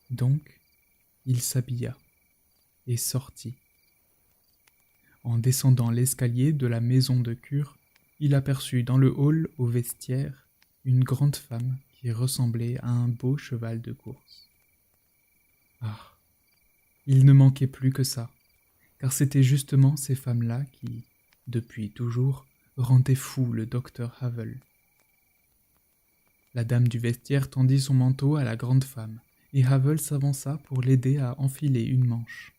Donc, il s'habilla et sortit. En descendant l'escalier de la maison de cure, il aperçut dans le hall au vestiaire une grande femme qui ressemblait à un beau cheval de course. Ah, il ne manquait plus que ça, car c'étaient justement ces femmes-là qui, depuis toujours, rendaient fou le docteur Havel. La dame du vestiaire tendit son manteau à la grande femme, et Havel s'avança pour l'aider à enfiler une manche.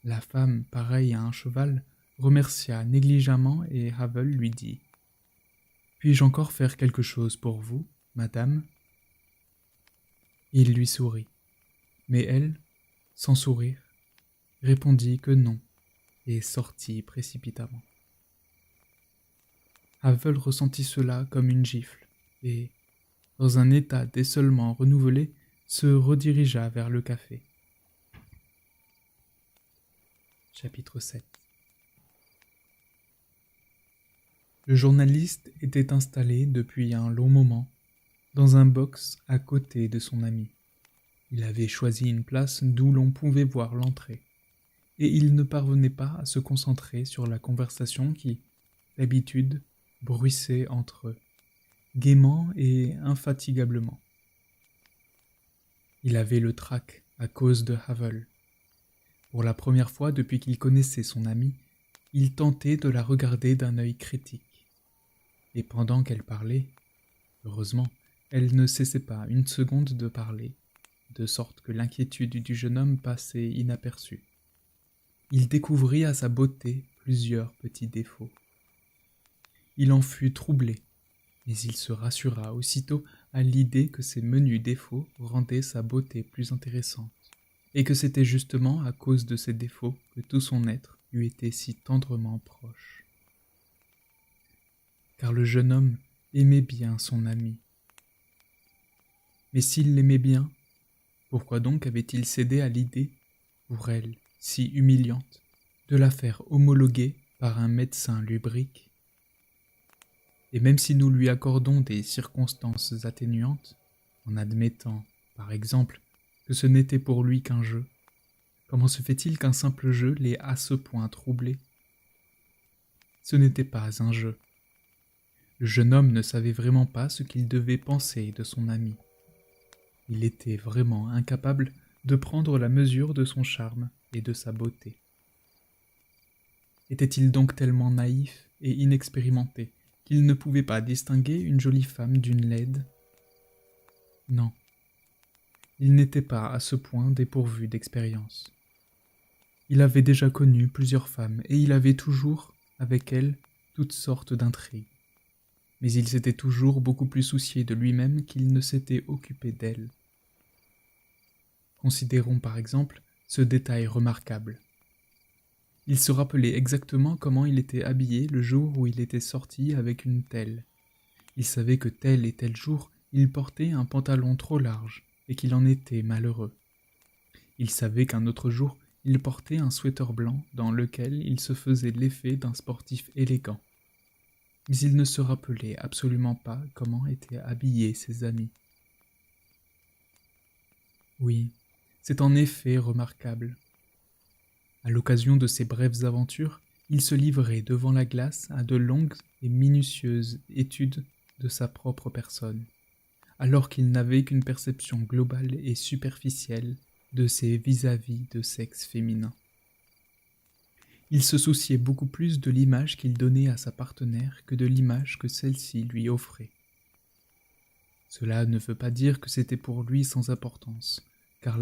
La femme, pareille à un cheval, remercia négligemment et Havel lui dit « Puis-je encore faire quelque chose pour vous, madame ?» Il lui sourit, mais elle, sans sourire, répondit que non et sortit précipitamment. Havel ressentit cela comme une gifle et, dans un état d'essolement renouvelé, se redirigea vers le café. Chapitre 7. Le journaliste était installé depuis un long moment dans un box à côté de son ami. Il avait choisi une place d'où l'on pouvait voir l'entrée, et il ne parvenait pas à se concentrer sur la conversation qui, d'habitude, bruissait entre eux, gaiement et infatigablement. Il avait le trac à cause de Havel. Pour la première fois depuis qu'il connaissait son amie, il tentait de la regarder d'un œil critique. Et pendant qu'elle parlait, heureusement, elle ne cessait pas une seconde de parler, de sorte que l'inquiétude du jeune homme passait inaperçue. Il découvrit à sa beauté plusieurs petits défauts. Il en fut troublé, mais il se rassura aussitôt à l'idée que ces menus défauts rendaient sa beauté plus intéressante, et que c'était justement à cause de ces défauts que tout son être lui était si tendrement proche. Car le jeune homme aimait bien son ami. Mais s'il l'aimait bien, pourquoi donc avait-il cédé à l'idée, pour elle si humiliante, de la faire homologuer par un médecin lubrique ? Et même si nous lui accordons des circonstances atténuantes, en admettant, par exemple, que ce n'était pour lui qu'un jeu, comment se fait-il qu'un simple jeu l'ait à ce point troublé ? Ce n'était pas un jeu. Le jeune homme ne savait vraiment pas ce qu'il devait penser de son ami. Il était vraiment incapable de prendre la mesure de son charme et de sa beauté. Était-il donc tellement naïf et inexpérimenté qu'il ne pouvait pas distinguer une jolie femme d'une laide. Non, il n'était pas à ce point dépourvu d'expérience. Il avait déjà connu plusieurs femmes et il avait toujours, avec elles, toutes sortes d'intrigues. Mais il s'était toujours beaucoup plus soucié de lui-même qu'il ne s'était occupé d'elles. Considérons par exemple ce détail remarquable. Il se rappelait exactement comment il était habillé le jour où il était sorti avec une telle. Il savait que tel et tel jour, il portait un pantalon trop large et qu'il en était malheureux. Il savait qu'un autre jour, il portait un sweater blanc dans lequel il se faisait l'effet d'un sportif élégant. Mais il ne se rappelait absolument pas comment étaient habillés ses amis. Oui, c'est en effet remarquable. À l'occasion de ces brèves aventures, il se livrait devant la glace à de longues et minutieuses études de sa propre personne, alors qu'il n'avait qu'une perception globale et superficielle de ses vis-à-vis de sexe féminin. Il se souciait beaucoup plus de l'image qu'il donnait à sa partenaire que de l'image que celle-ci lui offrait. Cela ne veut pas dire que c'était pour lui sans importance, car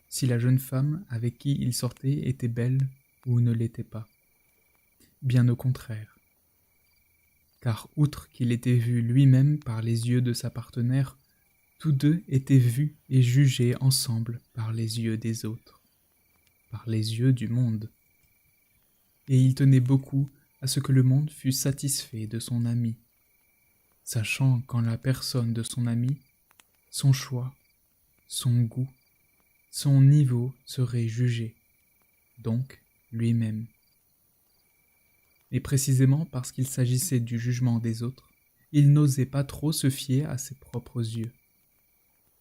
si la jeune femme avec qui il sortait était belle ou ne l'était pas. Bien au contraire. Car outre qu'il était vu lui-même par les yeux de sa partenaire, tous deux étaient vus et jugés ensemble par les yeux des autres, par les yeux du monde. Et il tenait beaucoup à ce que le monde fût satisfait de son ami, sachant qu'en la personne de son ami, son choix, son goût, son niveau serait jugé, donc lui-même. Et précisément parce qu'il s'agissait du jugement des autres, il n'osait pas trop se fier à ses propres yeux.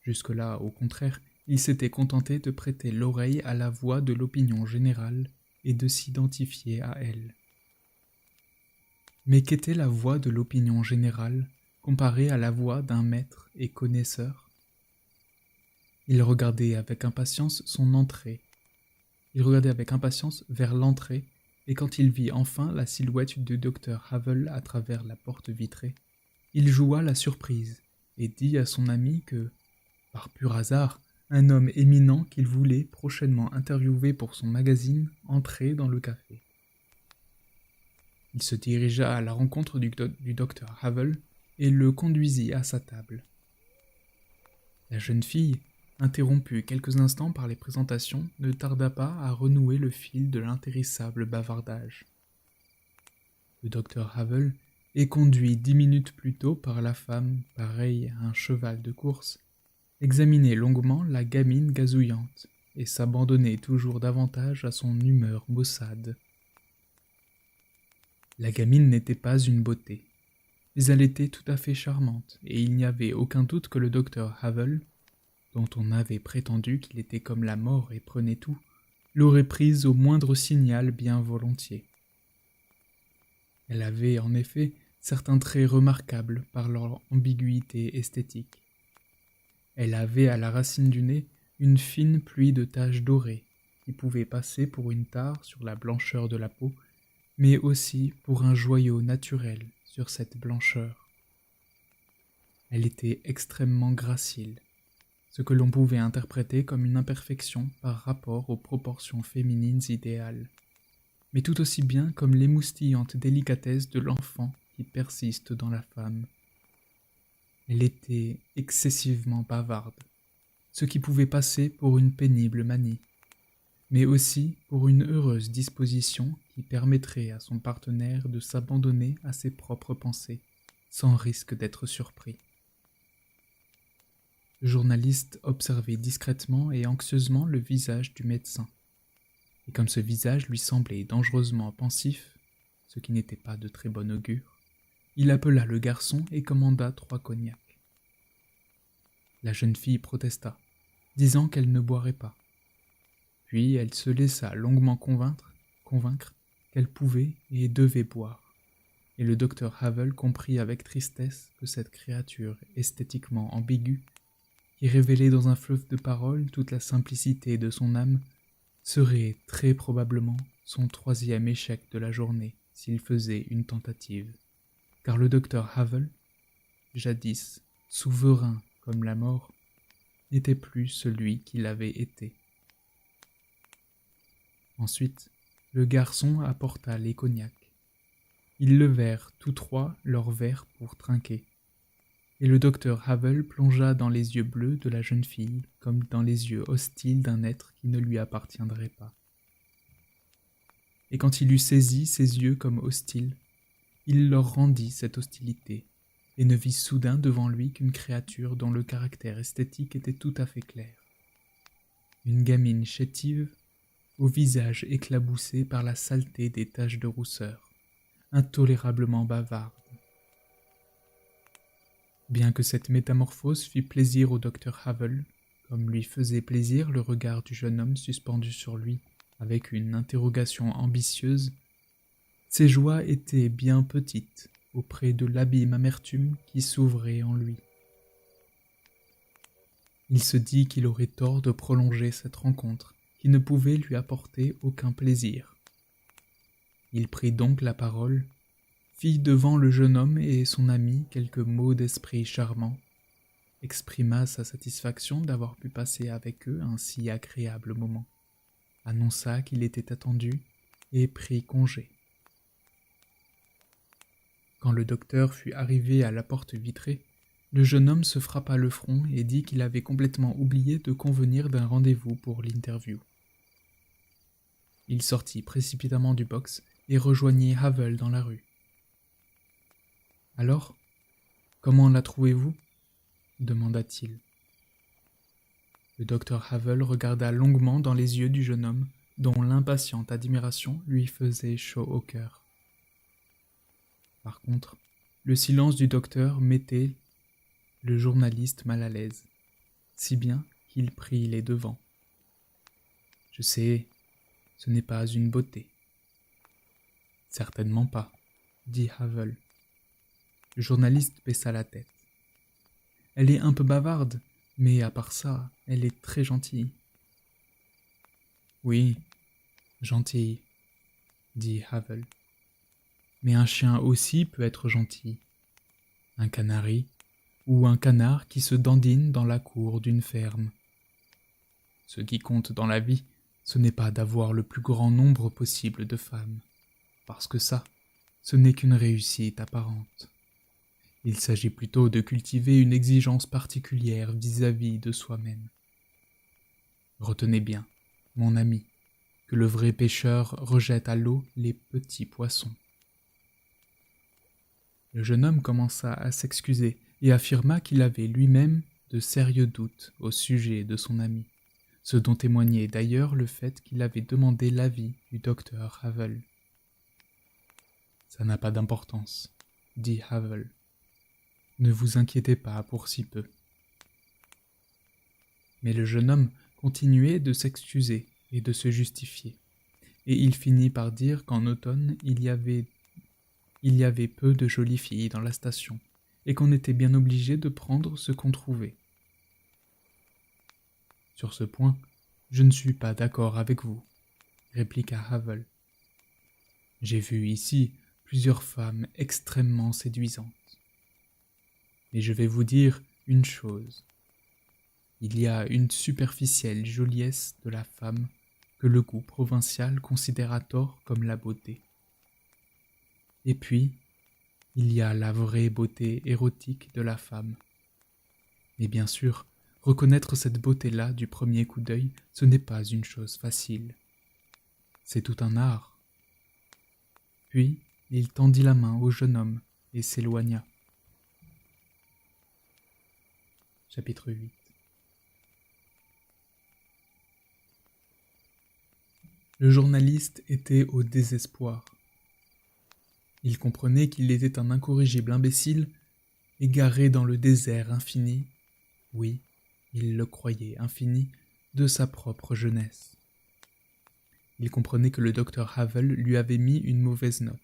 Jusque-là, au contraire, il s'était contenté de prêter l'oreille à la voix de l'opinion générale et de s'identifier à elle. Mais qu'était la voix de l'opinion générale comparée à la voix d'un maître et connaisseur? Il regardait avec impatience son entrée. Il regardait avec impatience vers l'entrée, et quand il vit enfin la silhouette du docteur Havel à travers la porte vitrée, il joua la surprise et dit à son ami que, par pur hasard, un homme éminent qu'il voulait prochainement interviewer pour son magazine entrait dans le café. Il se dirigea à la rencontre du docteur Havel et le conduisit à sa table. La jeune fille, interrompue quelques instants par les présentations, ne tarda pas à renouer le fil de l'intarissable bavardage. Le docteur Havel est conduit 10 minutes plus tôt par la femme, pareille à un cheval de course, examinait longuement la gamine gazouillante et s'abandonnait toujours davantage à son humeur maussade. La gamine n'était pas une beauté, mais elle était tout à fait charmante, et il n'y avait aucun doute que le docteur Havel, dont on avait prétendu qu'il était comme la mort et prenait tout, l'aurait prise au moindre signal bien volontiers. Elle avait en effet certains traits remarquables par leur ambiguïté esthétique. Elle avait à la racine du nez une fine pluie de taches dorées qui pouvait passer pour une tare sur la blancheur de la peau, mais aussi pour un joyau naturel sur cette blancheur. Elle était extrêmement gracile, ce que l'on pouvait interpréter comme une imperfection par rapport aux proportions féminines idéales, mais tout aussi bien comme l'émoustillante délicatesse de l'enfant qui persiste dans la femme. Elle était excessivement bavarde, ce qui pouvait passer pour une pénible manie, mais aussi pour une heureuse disposition qui permettrait à son partenaire de s'abandonner à ses propres pensées, sans risque d'être surpris. Le journaliste observait discrètement et anxieusement le visage du médecin, et comme ce visage lui semblait dangereusement pensif, ce qui n'était pas de très bon augure, il appela le garçon et commanda 3 cognacs. La jeune fille protesta, disant qu'elle ne boirait pas. Puis elle se laissa longuement convaincre qu'elle pouvait et devait boire, et le docteur Havel comprit avec tristesse que cette créature esthétiquement ambiguë, qui révélait dans un fleuve de paroles toute la simplicité de son âme, serait très probablement son 3e échec de la journée s'il faisait une tentative, car le docteur Havel, jadis souverain comme la mort, n'était plus celui qu'il avait été. Ensuite, le garçon apporta les cognacs. Ils levèrent tous trois leurs verres pour trinquer, et le docteur Havel plongea dans les yeux bleus de la jeune fille comme dans les yeux hostiles d'un être qui ne lui appartiendrait pas. Et quand il eut saisi ses yeux comme hostiles, il leur rendit cette hostilité, et ne vit soudain devant lui qu'une créature dont le caractère esthétique était tout à fait clair. Une gamine chétive, au visage éclaboussé par la saleté des taches de rousseur, intolérablement bavarde. Bien que cette métamorphose fît plaisir au docteur Havel, comme lui faisait plaisir le regard du jeune homme suspendu sur lui avec une interrogation ambitieuse, ses joies étaient bien petites auprès de l'abîme amertume qui s'ouvrait en lui. Il se dit qu'il aurait tort de prolonger cette rencontre qui ne pouvait lui apporter aucun plaisir. Il prit donc la parole, fit devant le jeune homme et son ami quelques mots d'esprit charmant, exprima sa satisfaction d'avoir pu passer avec eux un si agréable moment, annonça qu'il était attendu et prit congé. Quand le docteur fut arrivé à la porte vitrée, le jeune homme se frappa le front et dit qu'il avait complètement oublié de convenir d'un rendez-vous pour l'interview. Il sortit précipitamment du box et rejoignit Havel dans la rue. « Alors, comment la trouvez-vous » demanda-t-il. Le docteur Havel regarda longuement dans les yeux du jeune homme, dont l'impatiente admiration lui faisait chaud au cœur. Par contre, le silence du docteur mettait le journaliste mal à l'aise, si bien qu'il prit les devants. « Je sais, ce n'est pas une beauté. »« Certainement pas, » dit Havel. Le journaliste baissa la tête. « Elle est un peu bavarde, mais à part ça, elle est très gentille. »« Oui, gentille, » dit Havel. « Mais un chien aussi peut être gentil. Un canari, ou un canard qui se dandine dans la cour d'une ferme. Ce qui compte dans la vie, ce n'est pas d'avoir le plus grand nombre possible de femmes, parce que ça, ce n'est qu'une réussite apparente. Il s'agit plutôt de cultiver une exigence particulière vis-à-vis de soi-même. Retenez bien, mon ami, que le vrai pêcheur rejette à l'eau les petits poissons. » Le jeune homme commença à s'excuser et affirma qu'il avait lui-même de sérieux doutes au sujet de son ami, ce dont témoignait d'ailleurs le fait qu'il avait demandé l'avis du docteur Havel. « Ça n'a pas d'importance, » dit Havel. « Ne vous inquiétez pas pour si peu. » Mais le jeune homme continuait de s'excuser et de se justifier, et il finit par dire qu'en automne il y avait peu de jolies filles dans la station, et qu'on était bien obligé de prendre ce qu'on trouvait. « Sur ce point, je ne suis pas d'accord avec vous, » répliqua Havel. « J'ai vu ici plusieurs femmes extrêmement séduisantes. Mais je vais vous dire une chose. Il y a une superficielle joliesse de la femme que le goût provincial considère à tort comme la beauté. Et puis, il y a la vraie beauté érotique de la femme. Mais bien sûr, reconnaître cette beauté-là du premier coup d'œil, ce n'est pas une chose facile. C'est tout un art. » Puis, il tendit la main au jeune homme et s'éloigna. Chapitre 8. Le journaliste était au désespoir. Il comprenait qu'il était un incorrigible imbécile, égaré dans le désert infini, oui, il le croyait infini, de sa propre jeunesse. Il comprenait que le docteur Havel lui avait mis une mauvaise note.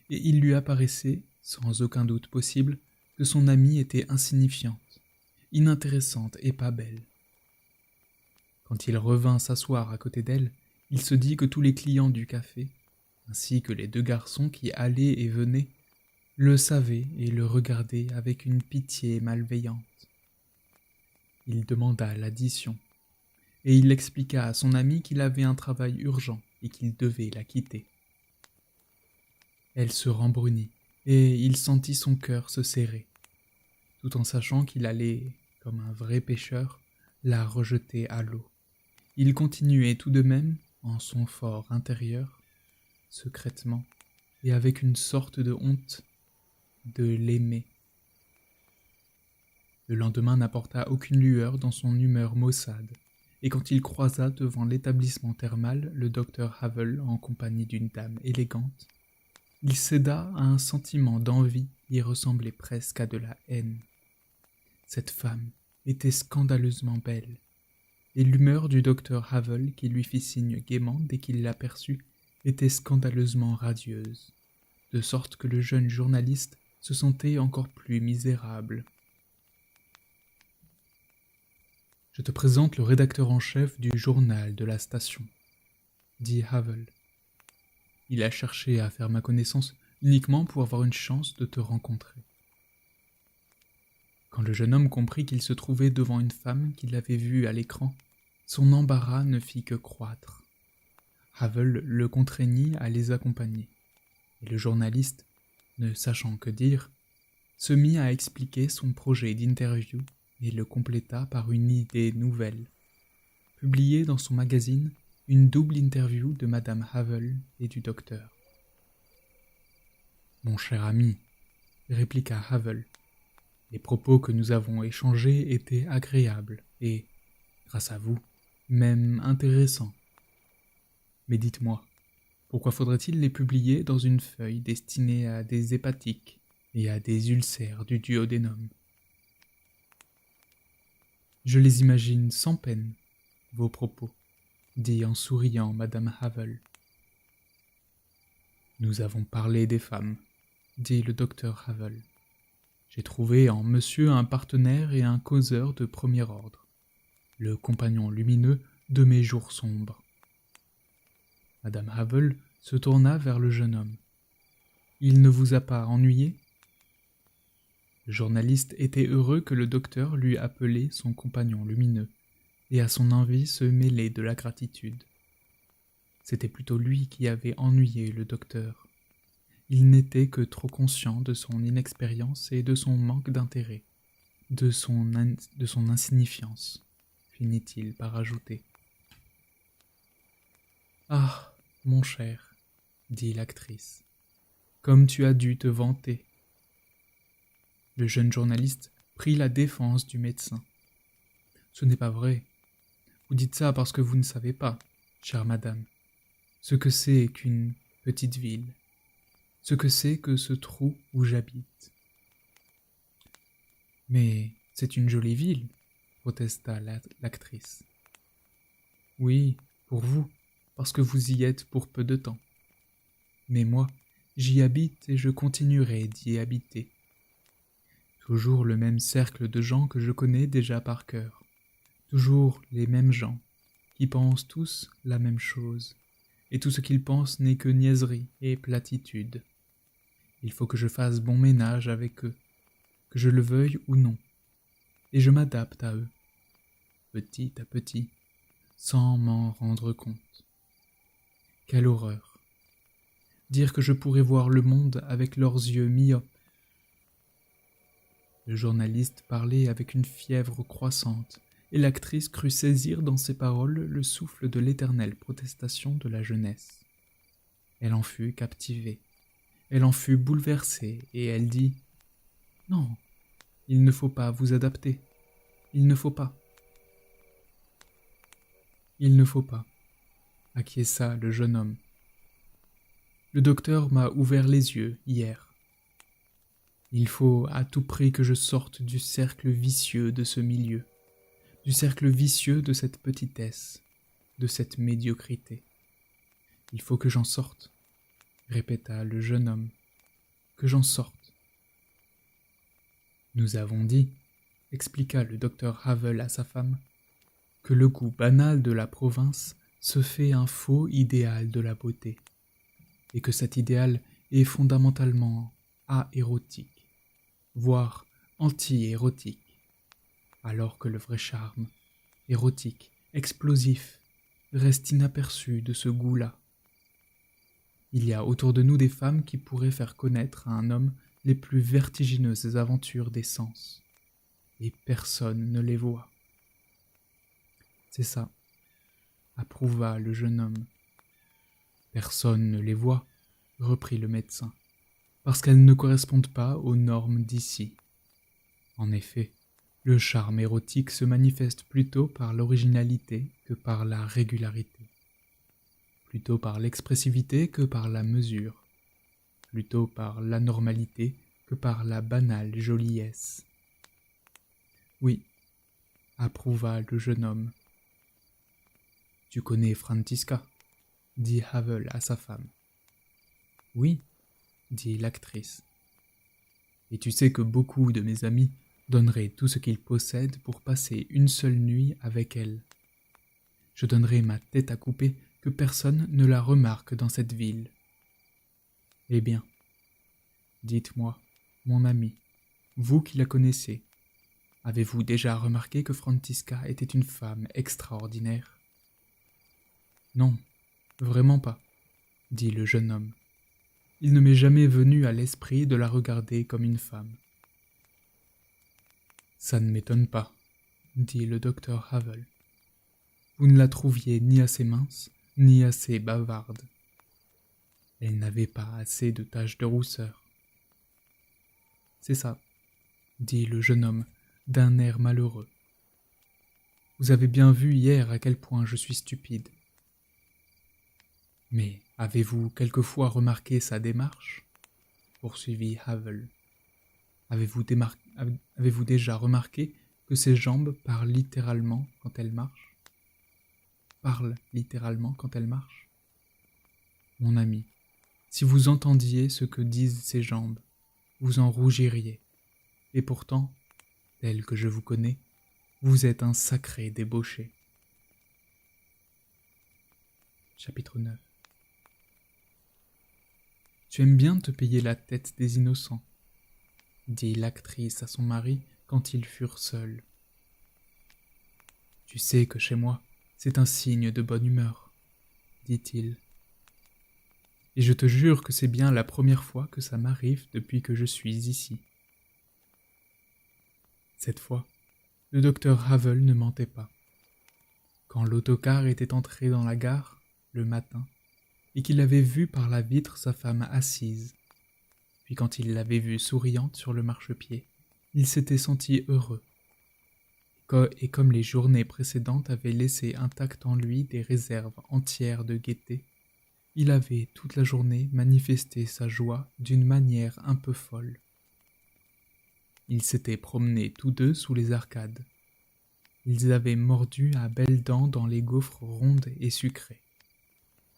Et il lui apparaissait, sans aucun doute possible, que son amie était insignifiante, inintéressante et pas belle. Quand il revint s'asseoir à côté d'elle, il se dit que tous les clients du café, ainsi que les deux garçons qui allaient et venaient, le savait et le regardait avec une pitié malveillante. Il demanda l'addition, et il expliqua à son ami qu'il avait un travail urgent et qu'il devait la quitter. Elle se rembrunit, et il sentit son cœur se serrer, tout en sachant qu'il allait, comme un vrai pêcheur, la rejeter à l'eau. Il continuait tout de même, en son fort intérieur, secrètement, et avec une sorte de honte, de l'aimer. Le lendemain n'apporta aucune lueur dans son humeur maussade, et quand il croisa devant l'établissement thermal le docteur Havel en compagnie d'une dame élégante, il céda à un sentiment d'envie qui ressemblait presque à de la haine. Cette femme était scandaleusement belle, et l'humeur du docteur Havel, qui lui fit signe gaiement dès qu'il l'aperçut, était scandaleusement radieuse, de sorte que le jeune journaliste se sentait encore plus misérable. « Je te présente le rédacteur en chef du journal de la station, » dit Havel. « Il a cherché à faire ma connaissance uniquement pour avoir une chance de te rencontrer. » Quand le jeune homme comprit qu'il se trouvait devant une femme qu'il avait vue à l'écran, son embarras ne fit que croître. Havel le contraignit à les accompagner, et le journaliste, ne sachant que dire, se mit à expliquer son projet d'interview et le compléta par une idée nouvelle. Publier dans son magazine une double interview de Madame Havel et du docteur. « Mon cher ami, » répliqua Havel, « les propos que nous avons échangés étaient agréables et, grâce à vous, même intéressants. Mais dites-moi, pourquoi faudrait-il les publier dans une feuille destinée à des hépatiques et à des ulcères du duodénum ? Je les imagine sans peine, vos propos, dit en souriant Madame Havel. Nous avons parlé des femmes, dit le docteur Havel. J'ai trouvé en monsieur un partenaire et un causeur de premier ordre, le compagnon lumineux de mes jours sombres. Madame Havel se tourna vers le jeune homme. « Il ne vous a pas ennuyé ?» Le journaliste était heureux que le docteur lui appelât son compagnon lumineux, et à son envie se mêlait de la gratitude. C'était plutôt lui qui avait ennuyé le docteur. Il n'était que trop conscient de son inexpérience et de son manque d'intérêt, de son insignifiance, finit-il par ajouter. « Ah, mon cher, dit l'actrice, comme tu as dû te vanter. » Le jeune journaliste prit la défense du médecin. « Ce n'est pas vrai. Vous dites ça parce que vous ne savez pas, chère madame, ce que c'est qu'une petite ville, ce que c'est que ce trou où j'habite. »« Mais c'est une jolie ville, » protesta l'actrice. « Oui, pour vous, parce que vous y êtes pour peu de temps. Mais moi, j'y habite et je continuerai d'y habiter. Toujours le même cercle de gens que je connais déjà par cœur. Toujours les mêmes gens, qui pensent tous la même chose, et tout ce qu'ils pensent n'est que niaiserie et platitude. Il faut que je fasse bon ménage avec eux, que je le veuille ou non, et je m'adapte à eux, petit à petit, sans m'en rendre compte. Quelle horreur! Dire que je pourrais voir le monde avec leurs yeux myopes. Le journaliste parlait avec une fièvre croissante, et l'actrice crut saisir dans ses paroles le souffle de l'éternelle protestation de la jeunesse. Elle en fut captivée, elle en fut bouleversée, et elle dit « Non, il ne faut pas vous adapter, il ne faut pas. » « Il ne faut pas, » acquiesça le jeune homme. « Le docteur m'a ouvert les yeux hier. Il faut à tout prix que je sorte du cercle vicieux de ce milieu, du cercle vicieux de cette petitesse, de cette médiocrité. Il faut que j'en sorte, » répéta le jeune homme, « que j'en sorte. » « Nous avons dit, » expliqua le docteur Havel à sa femme, « que le goût banal de la province se fait un faux idéal de la beauté, et que cet idéal est fondamentalement aérotique, voire anti-érotique, alors que le vrai charme, érotique, explosif, reste inaperçu de ce goût-là. Il y a autour de nous des femmes qui pourraient faire connaître à un homme les plus vertigineuses aventures des sens, et personne ne les voit. C'est ça, approuva le jeune homme. Personne ne les voit, reprit le médecin, parce qu'elles ne correspondent pas aux normes d'ici. En effet, le charme érotique se manifeste plutôt par l'originalité que par la régularité, plutôt par l'expressivité que par la mesure, plutôt par l'anormalité que par la banale joliesse. Oui, approuva le jeune homme. Tu connais Frantiska, dit Havel à sa femme. Oui, dit l'actrice. Et tu sais que beaucoup de mes amis donneraient tout ce qu'ils possèdent pour passer une seule nuit avec elle. Je donnerais ma tête à couper que personne ne la remarque dans cette ville. Eh bien, dites-moi, mon ami, vous qui la connaissez, avez-vous déjà remarqué que Frantiska était une femme extraordinaire ? Non, vraiment pas, dit le jeune homme. Il ne m'est jamais venu à l'esprit de la regarder comme une femme. Ça ne m'étonne pas, dit le docteur Havel. Vous ne la trouviez ni assez mince, ni assez bavarde. Elle n'avait pas assez de taches de rousseur. C'est ça, dit le jeune homme d'un air malheureux. Vous avez bien vu hier à quel point je suis stupide. Mais avez-vous quelquefois remarqué sa démarche ? Poursuivit Havel. Avez-vous déjà remarqué que ses jambes parlent littéralement quand elles marchent ? Mon ami, si vous entendiez ce que disent ses jambes, vous en rougiriez. Et pourtant, tel que je vous connais, vous êtes un sacré débauché. Chapitre 9. Tu aimes bien te payer la tête des innocents, dit l'actrice à son mari quand ils furent seuls. Tu sais que chez moi, c'est un signe de bonne humeur, dit-il. Et je te jure que c'est bien la première fois que ça m'arrive depuis que je suis ici. Cette fois, le docteur Havel ne mentait pas. Quand l'autocar était entré dans la gare, le matin, et qu'il avait vu par la vitre sa femme assise, puis quand il l'avait vue souriante sur le marchepied, il s'était senti heureux. Et comme les journées précédentes avaient laissé intactes en lui des réserves entières de gaieté, il avait toute la journée manifesté sa joie d'une manière un peu folle. Ils s'étaient promenés tous deux sous les arcades. Ils avaient mordu à belles dents dans les gaufres rondes et sucrées.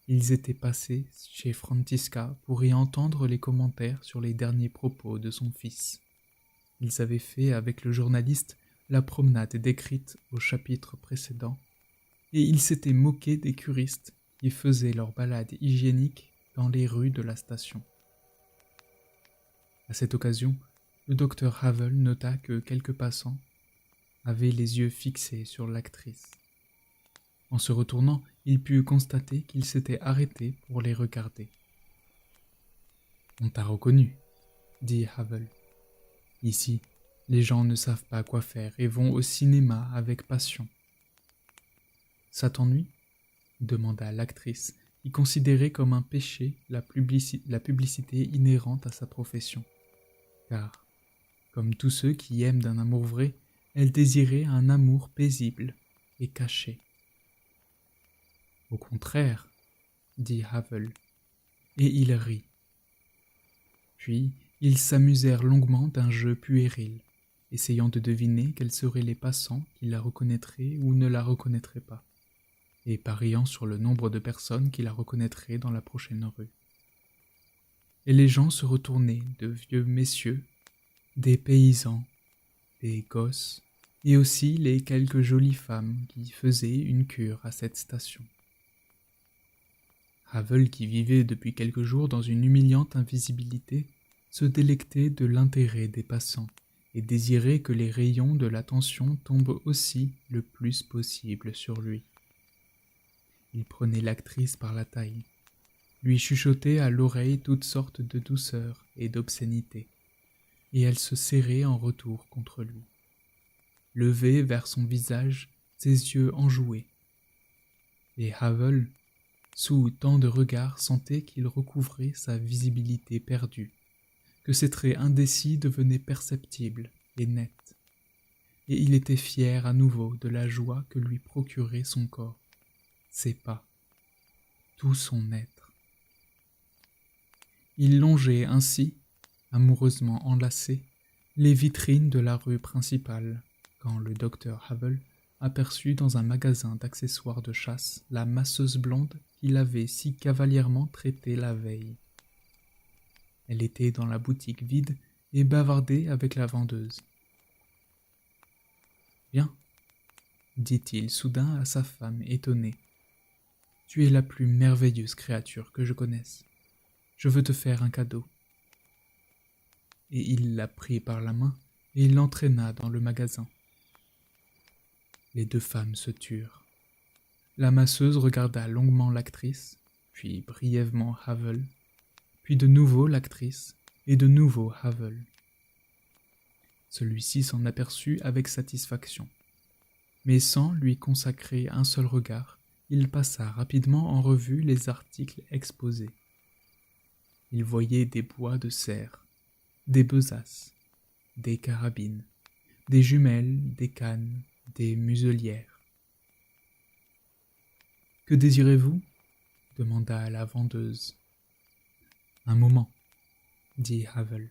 Ils étaient passés chez Frantiska pour y entendre les commentaires sur les derniers propos de son fils. Ils avaient fait avec le journaliste la promenade décrite au chapitre précédent, et ils s'étaient moqués des curistes qui faisaient leur balade hygiénique dans les rues de la station. À cette occasion, le docteur Havel nota que quelques passants avaient les yeux fixés sur l'actrice. En se retournant, il put constater qu'il s'était arrêté pour les regarder. « On t'a reconnu, » dit Havel. « Ici, les gens ne savent pas quoi faire et vont au cinéma avec passion. »« Ça t'ennuie ?» demanda l'actrice, qui considérait comme un péché la publicité inhérente à sa profession. Car, comme tous ceux qui aiment d'un amour vrai, elle désirait un amour paisible et caché. « Au contraire, » dit Havel, et il rit. Puis, ils s'amusèrent longuement d'un jeu puéril, essayant de deviner quels seraient les passants qui la reconnaîtraient ou ne la reconnaîtraient pas, et pariant sur le nombre de personnes qui la reconnaîtraient dans la prochaine rue. Et les gens se retournaient, de vieux messieurs, des paysans, des gosses, et aussi les quelques jolies femmes qui faisaient une cure à cette station. Havel, qui vivait depuis quelques jours dans une humiliante invisibilité, se délectait de l'intérêt des passants et désirait que les rayons de l'attention tombent aussi le plus possible sur lui. Il prenait l'actrice par la taille, lui chuchotait à l'oreille toutes sortes de douceurs et d'obscénités, et elle se serrait en retour contre lui, levait vers son visage ses yeux enjoués. Et Havel, sous tant de regards, sentait qu'il recouvrait sa visibilité perdue, que ses traits indécis devenaient perceptibles et nets, et il était fier à nouveau de la joie que lui procurait son corps, ses pas, tout son être. Il longeait ainsi, amoureusement enlacé, les vitrines de la rue principale, quand le docteur Havel aperçut dans un magasin d'accessoires de chasse la masseuse blonde qu'il avait si cavalièrement traitée la veille. Elle était dans la boutique vide et bavardait avec la vendeuse. « Viens, dit-il soudain à sa femme étonnée. « Tu es la plus merveilleuse créature que je connaisse. Je veux te faire un cadeau. » Et il la prit par la main et l'entraîna dans le magasin. Les deux femmes se turent. La masseuse regarda longuement l'actrice, puis brièvement Havel, puis de nouveau l'actrice, et de nouveau Havel. Celui-ci s'en aperçut avec satisfaction. Mais sans lui consacrer un seul regard, il passa rapidement en revue les articles exposés. Il voyait des bois de serre, des besaces, des carabines, des jumelles, des cannes, des muselières. « Que désirez-vous » demanda la vendeuse. « Un moment, » dit Havel.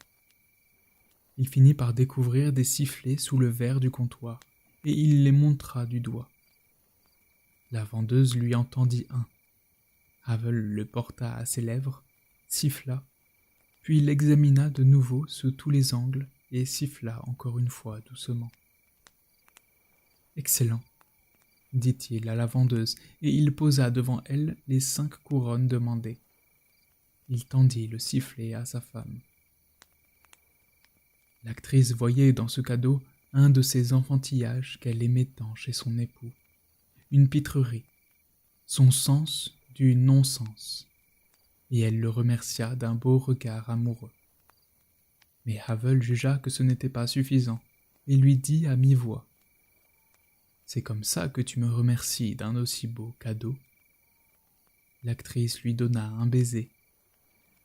Il finit par découvrir des sifflets sous le verre du comptoir, et il les montra du doigt. La vendeuse lui en tendit un. Havel le porta à ses lèvres, siffla, puis l'examina de nouveau sous tous les angles et siffla encore une fois doucement. « Excellent, » dit-il à la vendeuse, et il posa devant elle les 5 couronnes demandées. Il tendit le sifflet à sa femme. L'actrice voyait dans ce cadeau un de ces enfantillages qu'elle aimait tant chez son époux, une pitrerie, son sens du non-sens, et elle le remercia d'un beau regard amoureux. Mais Havel jugea que ce n'était pas suffisant, et lui dit à mi-voix : « C'est comme ça que tu me remercies d'un aussi beau cadeau ?» L'actrice lui donna un baiser.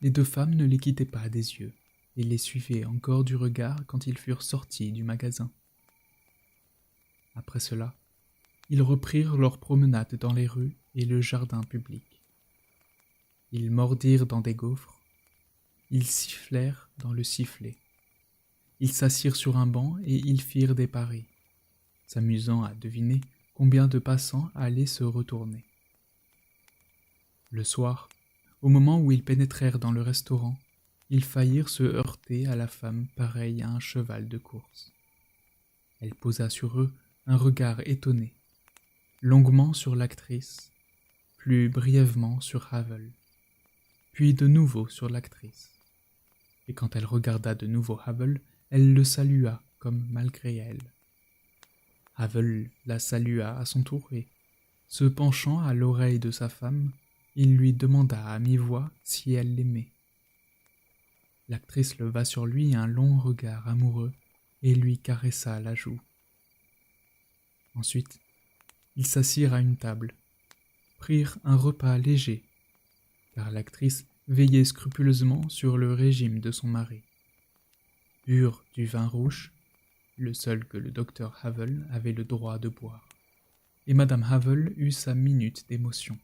Les deux femmes ne les quittaient pas des yeux, et les suivaient encore du regard quand ils furent sortis du magasin. Après cela, ils reprirent leur promenade dans les rues et le jardin public. Ils mordirent dans des gaufres, ils sifflèrent dans le sifflet. Ils s'assirent sur un banc et ils firent des paris, s'amusant à deviner combien de passants allaient se retourner. Le soir, au moment où ils pénétrèrent dans le restaurant, ils faillirent se heurter à la femme pareille à un cheval de course. Elle posa sur eux un regard étonné, longuement sur l'actrice, plus brièvement sur Havel, puis de nouveau sur l'actrice. Et quand elle regarda de nouveau Havel, elle le salua comme malgré elle. Havel la salua à son tour et, se penchant à l'oreille de sa femme, il lui demanda à mi-voix si elle l'aimait. L'actrice leva sur lui un long regard amoureux et lui caressa la joue. Ensuite, ils s'assirent à une table, prirent un repas léger, car l'actrice veillait scrupuleusement sur le régime de son mari. Burent du vin rouge, le seul que le docteur Havel avait le droit de boire, et Madame Havel eut sa minute d'émotion.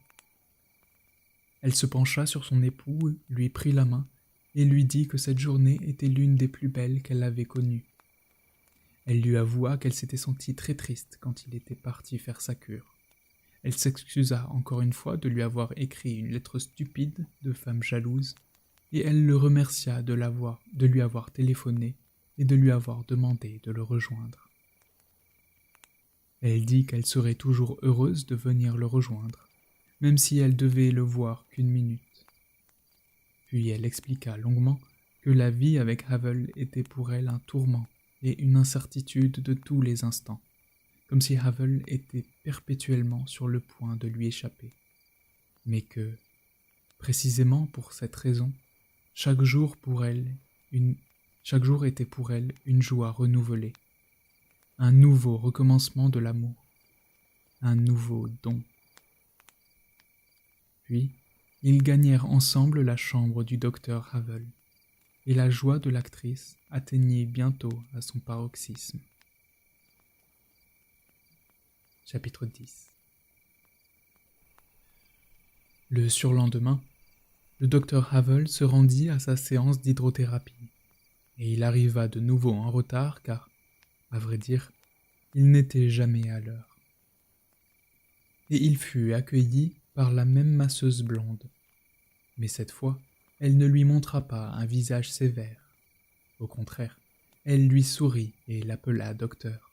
Elle se pencha sur son époux, lui prit la main et lui dit que cette journée était l'une des plus belles qu'elle avait connues. Elle lui avoua qu'elle s'était sentie très triste quand il était parti faire sa cure. Elle s'excusa encore une fois de lui avoir écrit une lettre stupide de femme jalouse, et elle le remercia de lui avoir téléphoné et de lui avoir demandé de le rejoindre. Elle dit qu'elle serait toujours heureuse de venir le rejoindre, même si elle devait le voir qu'une minute. Puis elle expliqua longuement que que la vie avec Havel était pour elle un tourment et une incertitude de tous les instants, comme si Havel était perpétuellement sur le point de lui échapper, mais que, précisément pour cette raison, chaque jour était pour elle une joie renouvelée, un nouveau recommencement de l'amour, un nouveau don. Puis, ils gagnèrent ensemble la chambre du docteur Havel, et la joie de l'actrice atteignit bientôt à son paroxysme. Chapitre 10. Le surlendemain, le docteur Havel se rendit à sa séance d'hydrothérapie, et il arriva de nouveau en retard car, à vrai dire, il n'était jamais à l'heure. Et il fut accueilli par la même masseuse blonde, mais cette fois, elle ne lui montra pas un visage sévère. Au contraire, elle lui sourit et l'appela docteur.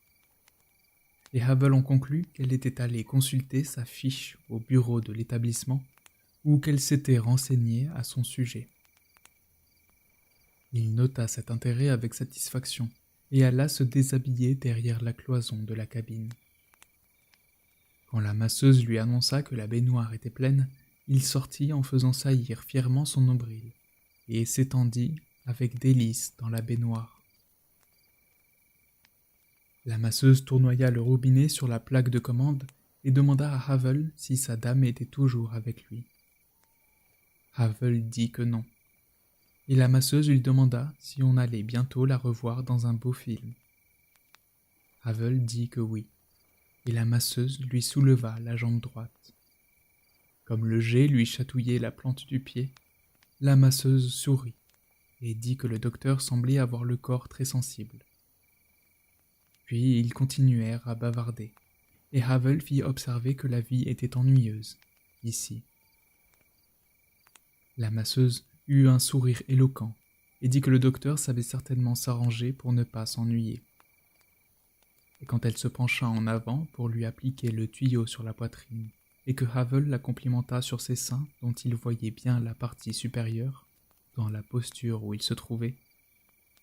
Et Havel en conclut qu'elle était allée consulter sa fiche au bureau de l'établissement ou qu'elle s'était renseignée à son sujet. Il nota cet intérêt avec satisfaction et alla se déshabiller derrière la cloison de la cabine. Quand la masseuse lui annonça que la baignoire était pleine, il sortit en faisant saillir fièrement son nombril et s'étendit avec délice dans la baignoire. La masseuse tournoya le robinet sur la plaque de commande et demanda à Havel si sa dame était toujours avec lui. Havel dit que non, et la masseuse lui demanda si on allait bientôt la revoir dans un beau film. Havel dit que oui, et la masseuse lui souleva la jambe droite. Comme le jet lui chatouillait la plante du pied, la masseuse sourit et dit que le docteur semblait avoir le corps très sensible. Puis ils continuèrent à bavarder, et Havel fit observer que la vie était ennuyeuse, ici. La masseuse eut un sourire éloquent et dit que le docteur savait certainement s'arranger pour ne pas s'ennuyer. Et quand elle se pencha en avant pour lui appliquer le tuyau sur la poitrine, et que Havel la complimenta sur ses seins dont il voyait bien la partie supérieure, dans la posture où il se trouvait,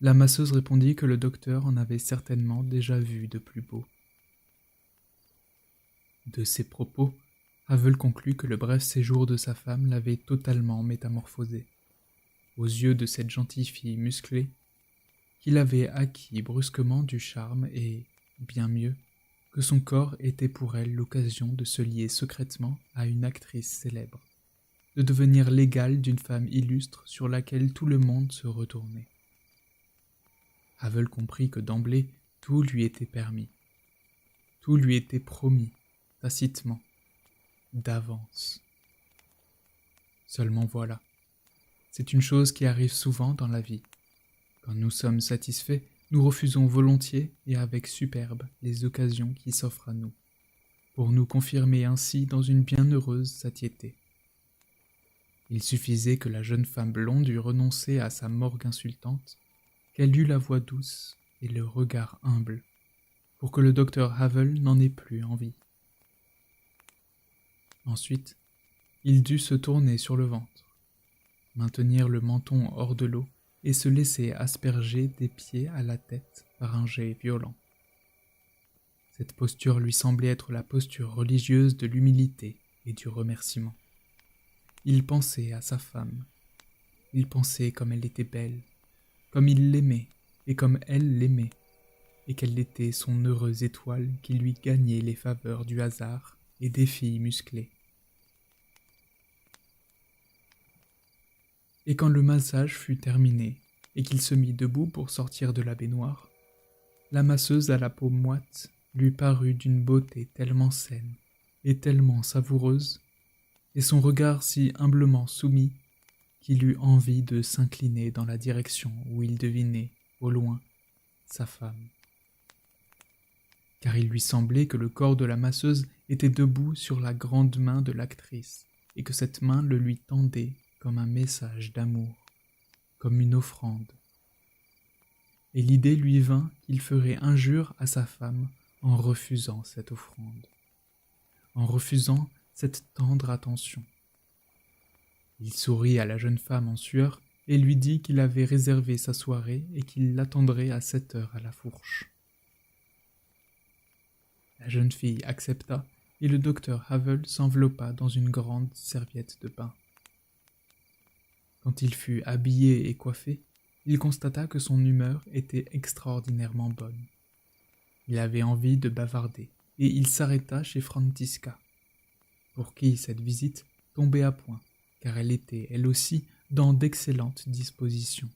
la masseuse répondit que le docteur en avait certainement déjà vu de plus beau. De ces propos, Havel conclut que le bref séjour de sa femme l'avait totalement métamorphosé, aux yeux de cette gentille fille musclée, qu'il avait acquis brusquement du charme et, bien mieux, que son corps était pour elle l'occasion de se lier secrètement à une actrice célèbre, de devenir l'égale d'une femme illustre sur laquelle tout le monde se retournait. Havel comprit que d'emblée tout lui était permis, tout lui était promis, tacitement, d'avance. Seulement voilà, c'est une chose qui arrive souvent dans la vie. Quand nous sommes satisfaits, nous refusons volontiers et avec superbe les occasions qui s'offrent à nous, pour nous confirmer ainsi dans une bienheureuse satiété. Il suffisait que la jeune femme blonde eût renoncé à sa morgue insultante, qu'elle eût la voix douce et le regard humble, pour que le docteur Havel n'en ait plus envie. Ensuite, il dut se tourner sur le ventre, maintenir le menton hors de l'eau et se laisser asperger des pieds à la tête par un jet violent. Cette posture lui semblait être la posture religieuse de l'humilité et du remerciement. Il pensait à sa femme. Il pensait comme elle était belle, comme il l'aimait et comme elle l'aimait, et qu'elle était son heureuse étoile qui lui gagnait les faveurs du hasard et des filles musclées. Et quand le massage fut terminé et qu'il se mit debout pour sortir de la baignoire, la masseuse à la peau moite lui parut d'une beauté tellement saine et tellement savoureuse, et son regard si humblement soumis qu'il eut envie de s'incliner dans la direction où il devinait, au loin, sa femme. Car il lui semblait que le corps de la masseuse était debout sur la grande main de l'actrice, et que cette main le lui tendait comme un message d'amour, comme une offrande. Et l'idée lui vint qu'il ferait injure à sa femme en refusant cette offrande, en refusant cette tendre attention. Il sourit à la jeune femme en sueur et lui dit qu'il avait réservé sa soirée et qu'il l'attendrait à 7 heures à la fourche. La jeune fille accepta et le docteur Havel s'enveloppa dans une grande serviette de bain. Quand il fut habillé et coiffé, il constata que son humeur était extraordinairement bonne. Il avait envie de bavarder et il s'arrêta chez Frantiska, pour qui cette visite tombait à point, car elle était, elle aussi, dans d'excellentes dispositions.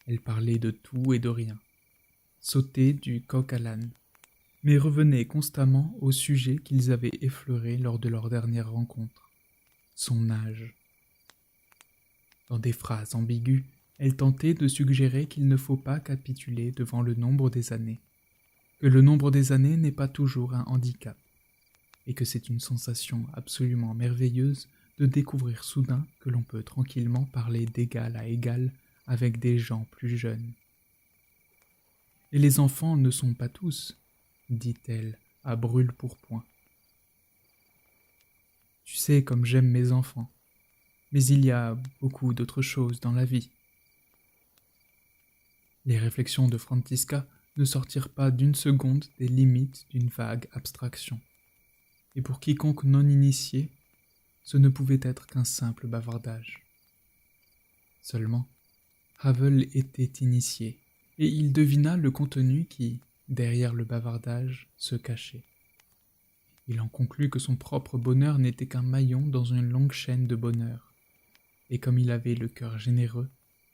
Elle parlait de tout et de rien, sautait du coq à l'âne, mais revenait constamment au sujet qu'ils avaient effleuré lors de leur dernière rencontre, son âge. Dans des phrases ambiguës, elle tentait de suggérer qu'il ne faut pas capituler devant le nombre des années, que le nombre des années n'est pas toujours un handicap, et que c'est une sensation absolument merveilleuse de découvrir soudain que l'on peut tranquillement parler d'égal à égal avec des gens plus jeunes. Et les enfants ne sont pas tous, dit-elle à brûle-pourpoint. Tu sais comme j'aime mes enfants, mais il y a beaucoup d'autres choses dans la vie. Les réflexions de Frantiska ne sortirent pas d'une seconde des limites d'une vague abstraction, et pour quiconque non initié, ce ne pouvait être qu'un simple bavardage. Seulement, Havel était initié, et il devina le contenu qui, derrière le bavardage, se cachait. Il en conclut que son propre bonheur n'était qu'un maillon dans une longue chaîne de bonheur, et comme il avait le cœur généreux,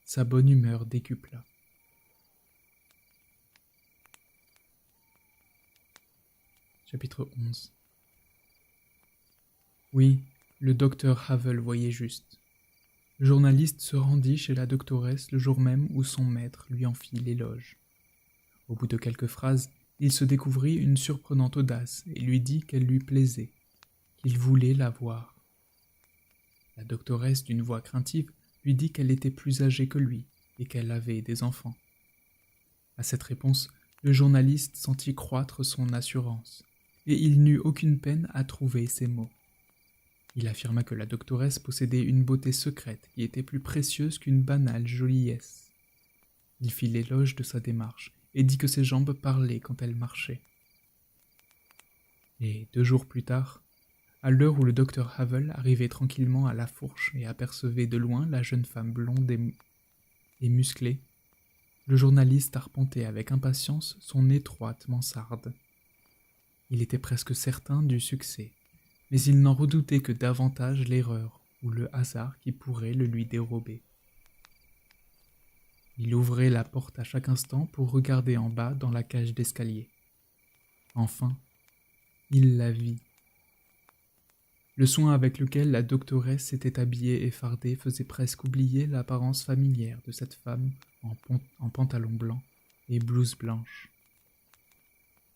sa bonne humeur décupla. Chapitre 11. Oui, le docteur Havel voyait juste. Le journaliste se rendit chez la doctoresse le jour même où son maître lui en fit l'éloge. Au bout de quelques phrases, il se découvrit une surprenante audace et lui dit qu'elle lui plaisait, qu'il voulait la voir. La doctoresse, d'une voix craintive, lui dit qu'elle était plus âgée que lui et qu'elle avait des enfants. À cette réponse, le journaliste sentit croître son assurance, et il n'eut aucune peine à trouver ses mots. Il affirma que la doctoresse possédait une beauté secrète qui était plus précieuse qu'une banale joliesse. Il fit l'éloge de sa démarche et dit que ses jambes parlaient quand elle marchait. Et 2 jours plus tard, à l'heure où le docteur Havel arrivait tranquillement à la fourche et apercevait de loin la jeune femme blonde et musclée, le journaliste arpentait avec impatience son étroite mansarde. Il était presque certain du succès, mais il n'en redoutait que davantage l'erreur ou le hasard qui pourrait le lui dérober. Il ouvrait la porte à chaque instant pour regarder en bas dans la cage d'escalier. Enfin, il la vit. Le soin avec lequel la doctoresse s'était habillée et fardée faisait presque oublier l'apparence familière de cette femme en pantalon blanc et blouse blanche.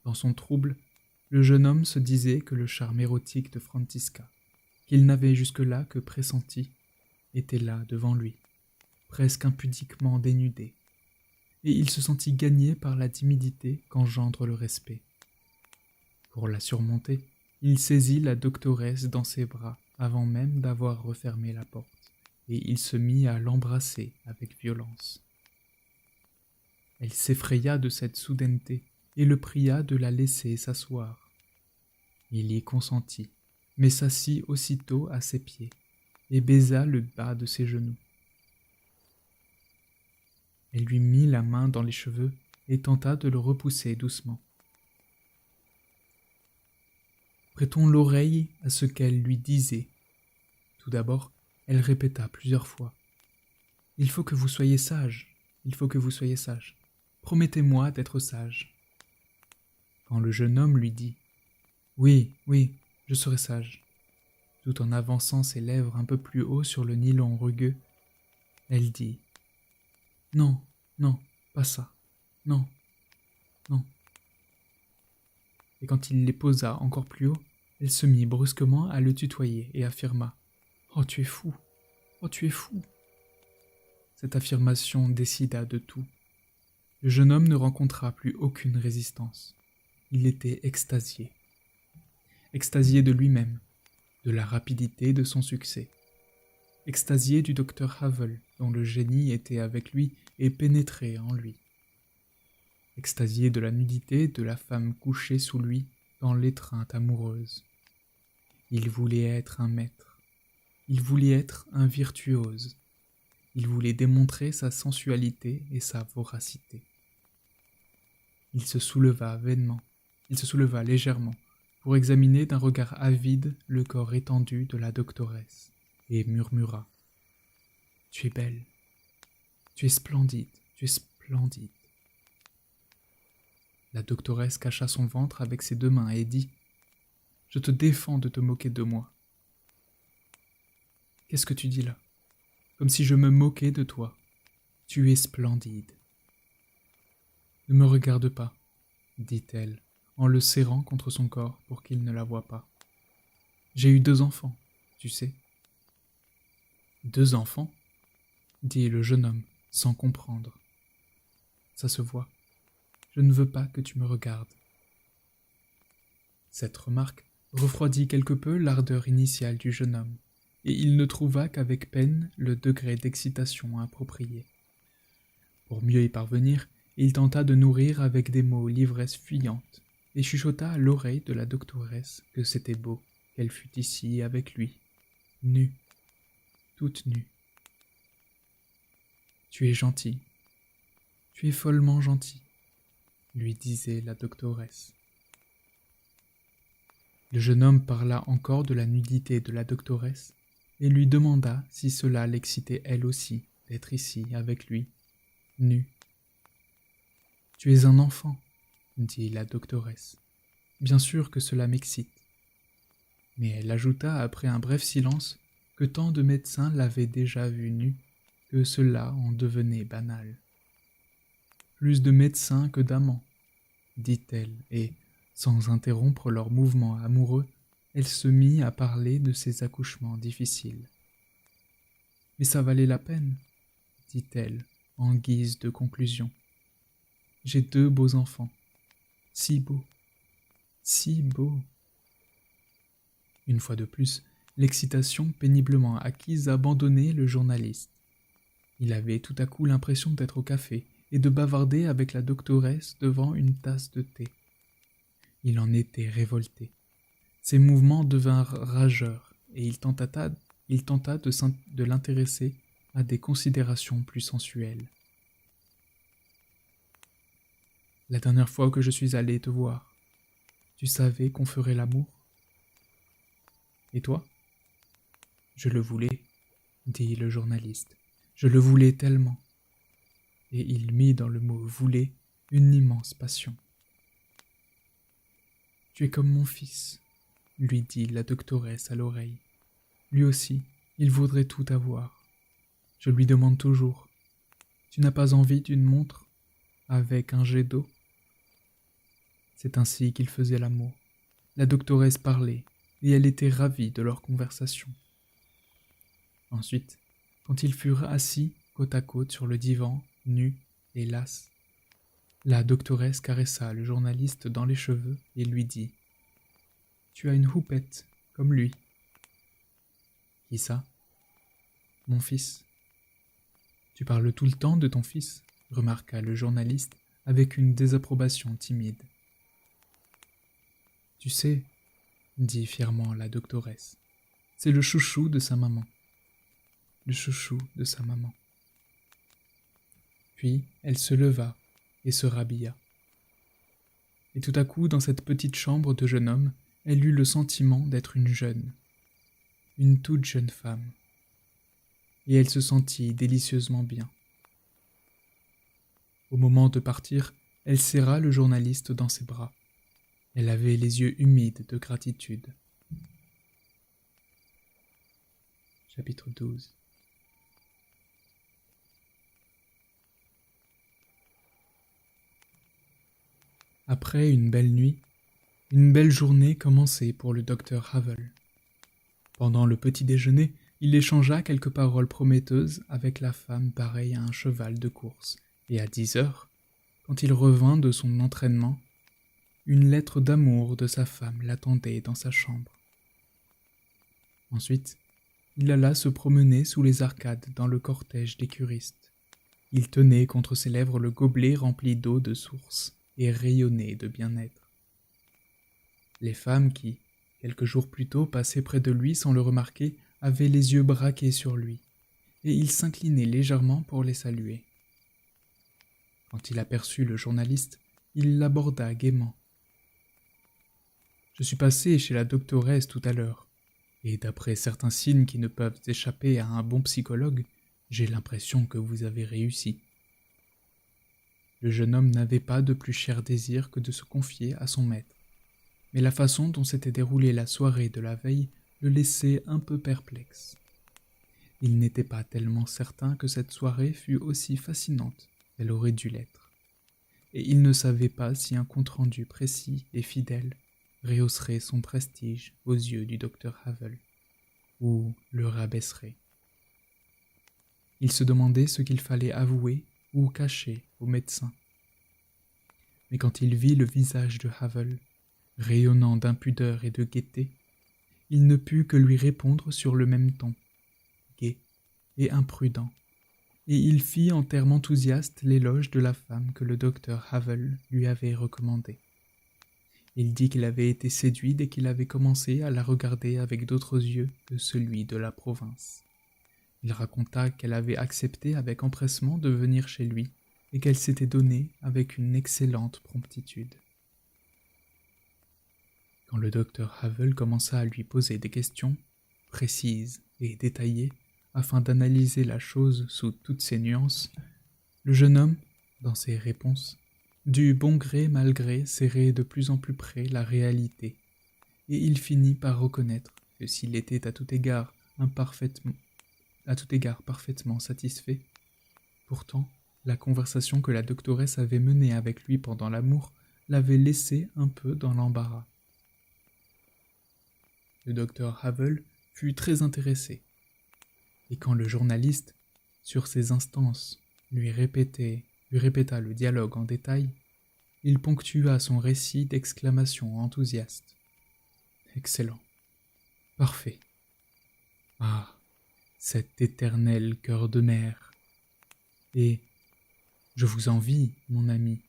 Dans son trouble, le jeune homme se disait que le charme érotique de Frantiska, qu'il n'avait jusque-là que pressenti, était là devant lui, presque impudiquement dénudé, et il se sentit gagné par la timidité qu'engendre le respect. Pour la surmonter, il saisit la doctoresse dans ses bras avant même d'avoir refermé la porte, et il se mit à l'embrasser avec violence. Elle s'effraya de cette soudaineté et le pria de la laisser s'asseoir. Il y consentit, mais s'assit aussitôt à ses pieds et baisa le bas de ses genoux. Elle lui mit la main dans les cheveux et tenta de le repousser doucement. Prêtons l'oreille à ce qu'elle lui disait. Tout d'abord, elle répéta plusieurs fois. « Il faut que vous soyez sage, il faut que vous soyez sage. Promettez-moi d'être sage. » Quand le jeune homme lui dit « Oui, oui, je serai sage », tout en avançant ses lèvres un peu plus haut sur le nylon rugueux, elle dit « Non, non, pas ça, non, non. » Et quand il les posa encore plus haut, elle se mit brusquement à le tutoyer et affirma « Oh, tu es fou! Oh, tu es fou !» Cette affirmation décida de tout. Le jeune homme ne rencontra plus aucune résistance. Il était extasié. Extasié de lui-même, de la rapidité de son succès. extasié du docteur Havel, dont le génie était avec lui et pénétrait en lui. Extasié de la nudité de la femme couchée sous lui dans l'étreinte amoureuse. Il voulait être un maître. Il voulait être un virtuose. Il voulait démontrer sa sensualité et sa voracité. Il se souleva vainement, il se souleva légèrement, pour examiner d'un regard avide le corps étendu de la doctoresse, et murmura : « Tu es belle, tu es splendide, tu es splendide. » La doctoresse cacha son ventre avec ses 2 mains et dit : « Je te défends de te moquer de moi. » « Qu'est-ce que tu dis là ? Comme si je me moquais de toi. Tu es splendide. » « Ne me regarde pas, dit-elle, en le serrant contre son corps pour qu'il ne la voie pas. J'ai eu 2 enfants, tu sais. » « 2 enfants ? Dit le jeune homme, sans comprendre. Ça se voit. Je ne veux pas que tu me regardes. Cette remarque refroidit quelque peu l'ardeur initiale du jeune homme, et il ne trouva qu'avec peine le degré d'excitation approprié. Pour mieux y parvenir, il tenta de nourrir avec des mots l'ivresse fuyante, et chuchota à l'oreille de la doctoresse que c'était beau qu'elle fût ici avec lui, nue, toute nue. « Tu es gentil, tu es follement gentil, » lui disait la doctoresse. Le jeune homme parla encore de la nudité de la doctoresse et lui demanda si cela l'excitait elle aussi d'être ici avec lui, nue. « Tu es un enfant, » dit la doctoresse. « Bien sûr que cela m'excite. » Mais elle ajouta après un bref silence que tant de médecins l'avaient déjà vue nue que cela en devenait banal. « Plus de médecins que d'amants, » dit-elle, et, sans interrompre leur mouvement amoureux, elle se mit à parler de ses accouchements difficiles. « Mais ça valait la peine, » dit-elle, en guise de conclusion. « J'ai 2 beaux enfants, si beaux, si beaux. » Une fois de plus, l'excitation péniblement acquise abandonnait le journaliste. Il avait tout à coup l'impression d'être au café et de bavarder avec la doctoresse devant une tasse de thé. Il en était révolté. Ses mouvements devinrent rageurs et il tenta de l'intéresser à des considérations plus sensuelles. « La dernière fois que je suis allé te voir, tu savais qu'on ferait l'amour ? Et toi ? » ?»« Je le voulais, » dit le journaliste. « Je le voulais tellement. » Et il mit dans le mot « voulait » une immense passion. « Tu es comme mon fils, » lui dit la doctoresse à l'oreille. Lui aussi, il voudrait tout avoir. Je lui demande toujours : « Tu n'as pas envie d'une montre avec un jet d'eau ?» C'est ainsi qu'ils faisaient l'amour. La doctoresse parlait, et elle était ravie de leur conversation. Ensuite, quand ils furent assis côte à côte sur le divan, nus et las, la doctoresse caressa le journaliste dans les cheveux et lui dit : « Tu as une houppette, comme lui. » »« Qui ça ? » ?»« Mon fils. »« Tu parles tout le temps de ton fils, » remarqua le journaliste avec une désapprobation timide. « Tu sais, » dit fièrement la doctoresse, « c'est le chouchou de sa maman. Le chouchou de sa maman. » Puis elle se leva et se rhabilla. Et tout à coup, dans cette petite chambre de jeune homme, elle eut le sentiment d'être une toute jeune femme. Et elle se sentit délicieusement bien. Au moment de partir, elle serra le journaliste dans ses bras. Elle avait les yeux humides de gratitude. Chapitre 12. Après une belle nuit, une belle journée commençait pour le docteur Havel. Pendant le petit déjeuner, il échangea quelques paroles prometteuses avec la femme pareille à un cheval de course, et à 10 heures, quand il revint de son entraînement, une lettre d'amour de sa femme l'attendait dans sa chambre. Ensuite, il alla se promener sous les arcades dans le cortège des curistes. Il tenait contre ses lèvres le gobelet rempli d'eau de source et rayonnait de bien-être. Les femmes qui, quelques jours plus tôt, passaient près de lui sans le remarquer, avaient les yeux braqués sur lui, et il s'inclinait légèrement pour les saluer. Quand il aperçut le journaliste, il l'aborda gaiement. « Je suis passé chez la doctoresse tout à l'heure, et d'après certains signes qui ne peuvent échapper à un bon psychologue, j'ai l'impression que vous avez réussi. » Le jeune homme n'avait pas de plus cher désir que de se confier à son maître, mais la façon dont s'était déroulée la soirée de la veille le laissait un peu perplexe. Il n'était pas tellement certain que cette soirée fût aussi fascinante qu'elle aurait dû l'être, et il ne savait pas si un compte-rendu précis et fidèle rehausserait son prestige aux yeux du docteur Havel, ou le rabaisserait. Il se demandait ce qu'il fallait avouer ou cacher au médecin. Mais quand il vit le visage de Havel, rayonnant d'impudeur et de gaieté, il ne put que lui répondre sur le même ton, gai et imprudent, et il fit en termes enthousiastes l'éloge de la femme que le docteur Havel lui avait recommandée. Il dit qu'il avait été séduit dès qu'il avait commencé à la regarder avec d'autres yeux que celui de la province. Il raconta qu'elle avait accepté avec empressement de venir chez lui et qu'elle s'était donnée avec une excellente promptitude. Quand le docteur Havel commença à lui poser des questions, précises et détaillées, afin d'analyser la chose sous toutes ses nuances, le jeune homme, dans ses réponses, du bon gré mal gré serrait de plus en plus près la réalité, et il finit par reconnaître que s'il était à tout égard parfaitement satisfait, pourtant la conversation que la doctoresse avait menée avec lui pendant l'amour l'avait laissé un peu dans l'embarras. Le docteur Havel fut très intéressé, et quand le journaliste, sur ses instances, lui répéta le dialogue en détail, il ponctua son récit d'exclamations enthousiastes. « Excellent. Parfait. Ah, cet éternel cœur de mère. Et je vous envie, mon ami. »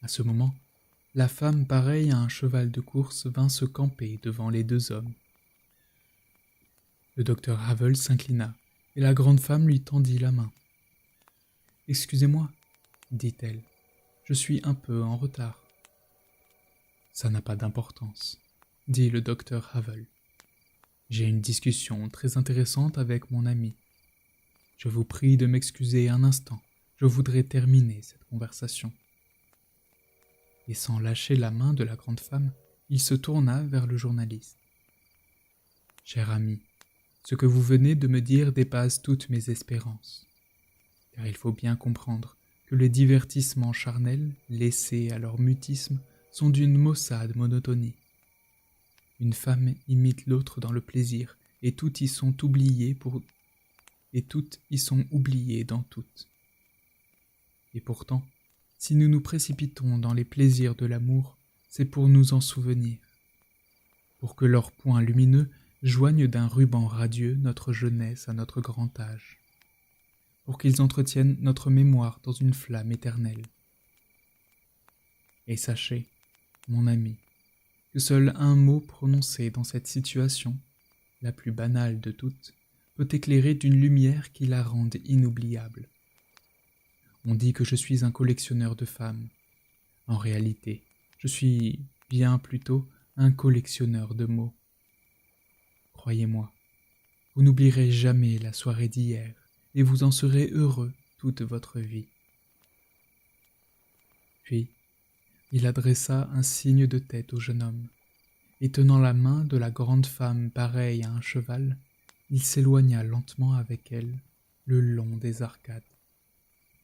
À ce moment, la femme pareille à un cheval de course vint se camper devant les deux hommes. Le docteur Havel s'inclina, et la grande femme lui tendit la main. « Excusez-moi, dit-elle, je suis un peu en retard. »« Ça n'a pas d'importance, dit le docteur Havel. J'ai une discussion très intéressante avec mon ami. Je vous prie de m'excuser un instant, je voudrais terminer cette conversation. » Et sans lâcher la main de la grande femme, il se tourna vers le journaliste. « Cher ami, ce que vous venez de me dire dépasse toutes mes espérances. Car il faut bien comprendre que les divertissements charnels, laissés à leur mutisme, sont d'une maussade monotonie. Une femme imite l'autre dans le plaisir, et toutes y sont oubliées dans toutes. Et pourtant, si nous nous précipitons dans les plaisirs de l'amour, c'est pour nous en souvenir, pour que leurs points lumineux joignent d'un ruban radieux notre jeunesse à notre grand âge, pour qu'ils entretiennent notre mémoire dans une flamme éternelle. Et sachez, mon ami, que seul un mot prononcé dans cette situation, la plus banale de toutes, peut éclairer d'une lumière qui la rende inoubliable. On dit que je suis un collectionneur de femmes. En réalité, je suis bien plutôt un collectionneur de mots. Croyez-moi, vous n'oublierez jamais la soirée d'hier et vous en serez heureux toute votre vie. Puis, il adressa un signe de tête au jeune homme, et tenant la main de la grande femme pareille à un cheval, il s'éloigna lentement avec elle le long des arcades.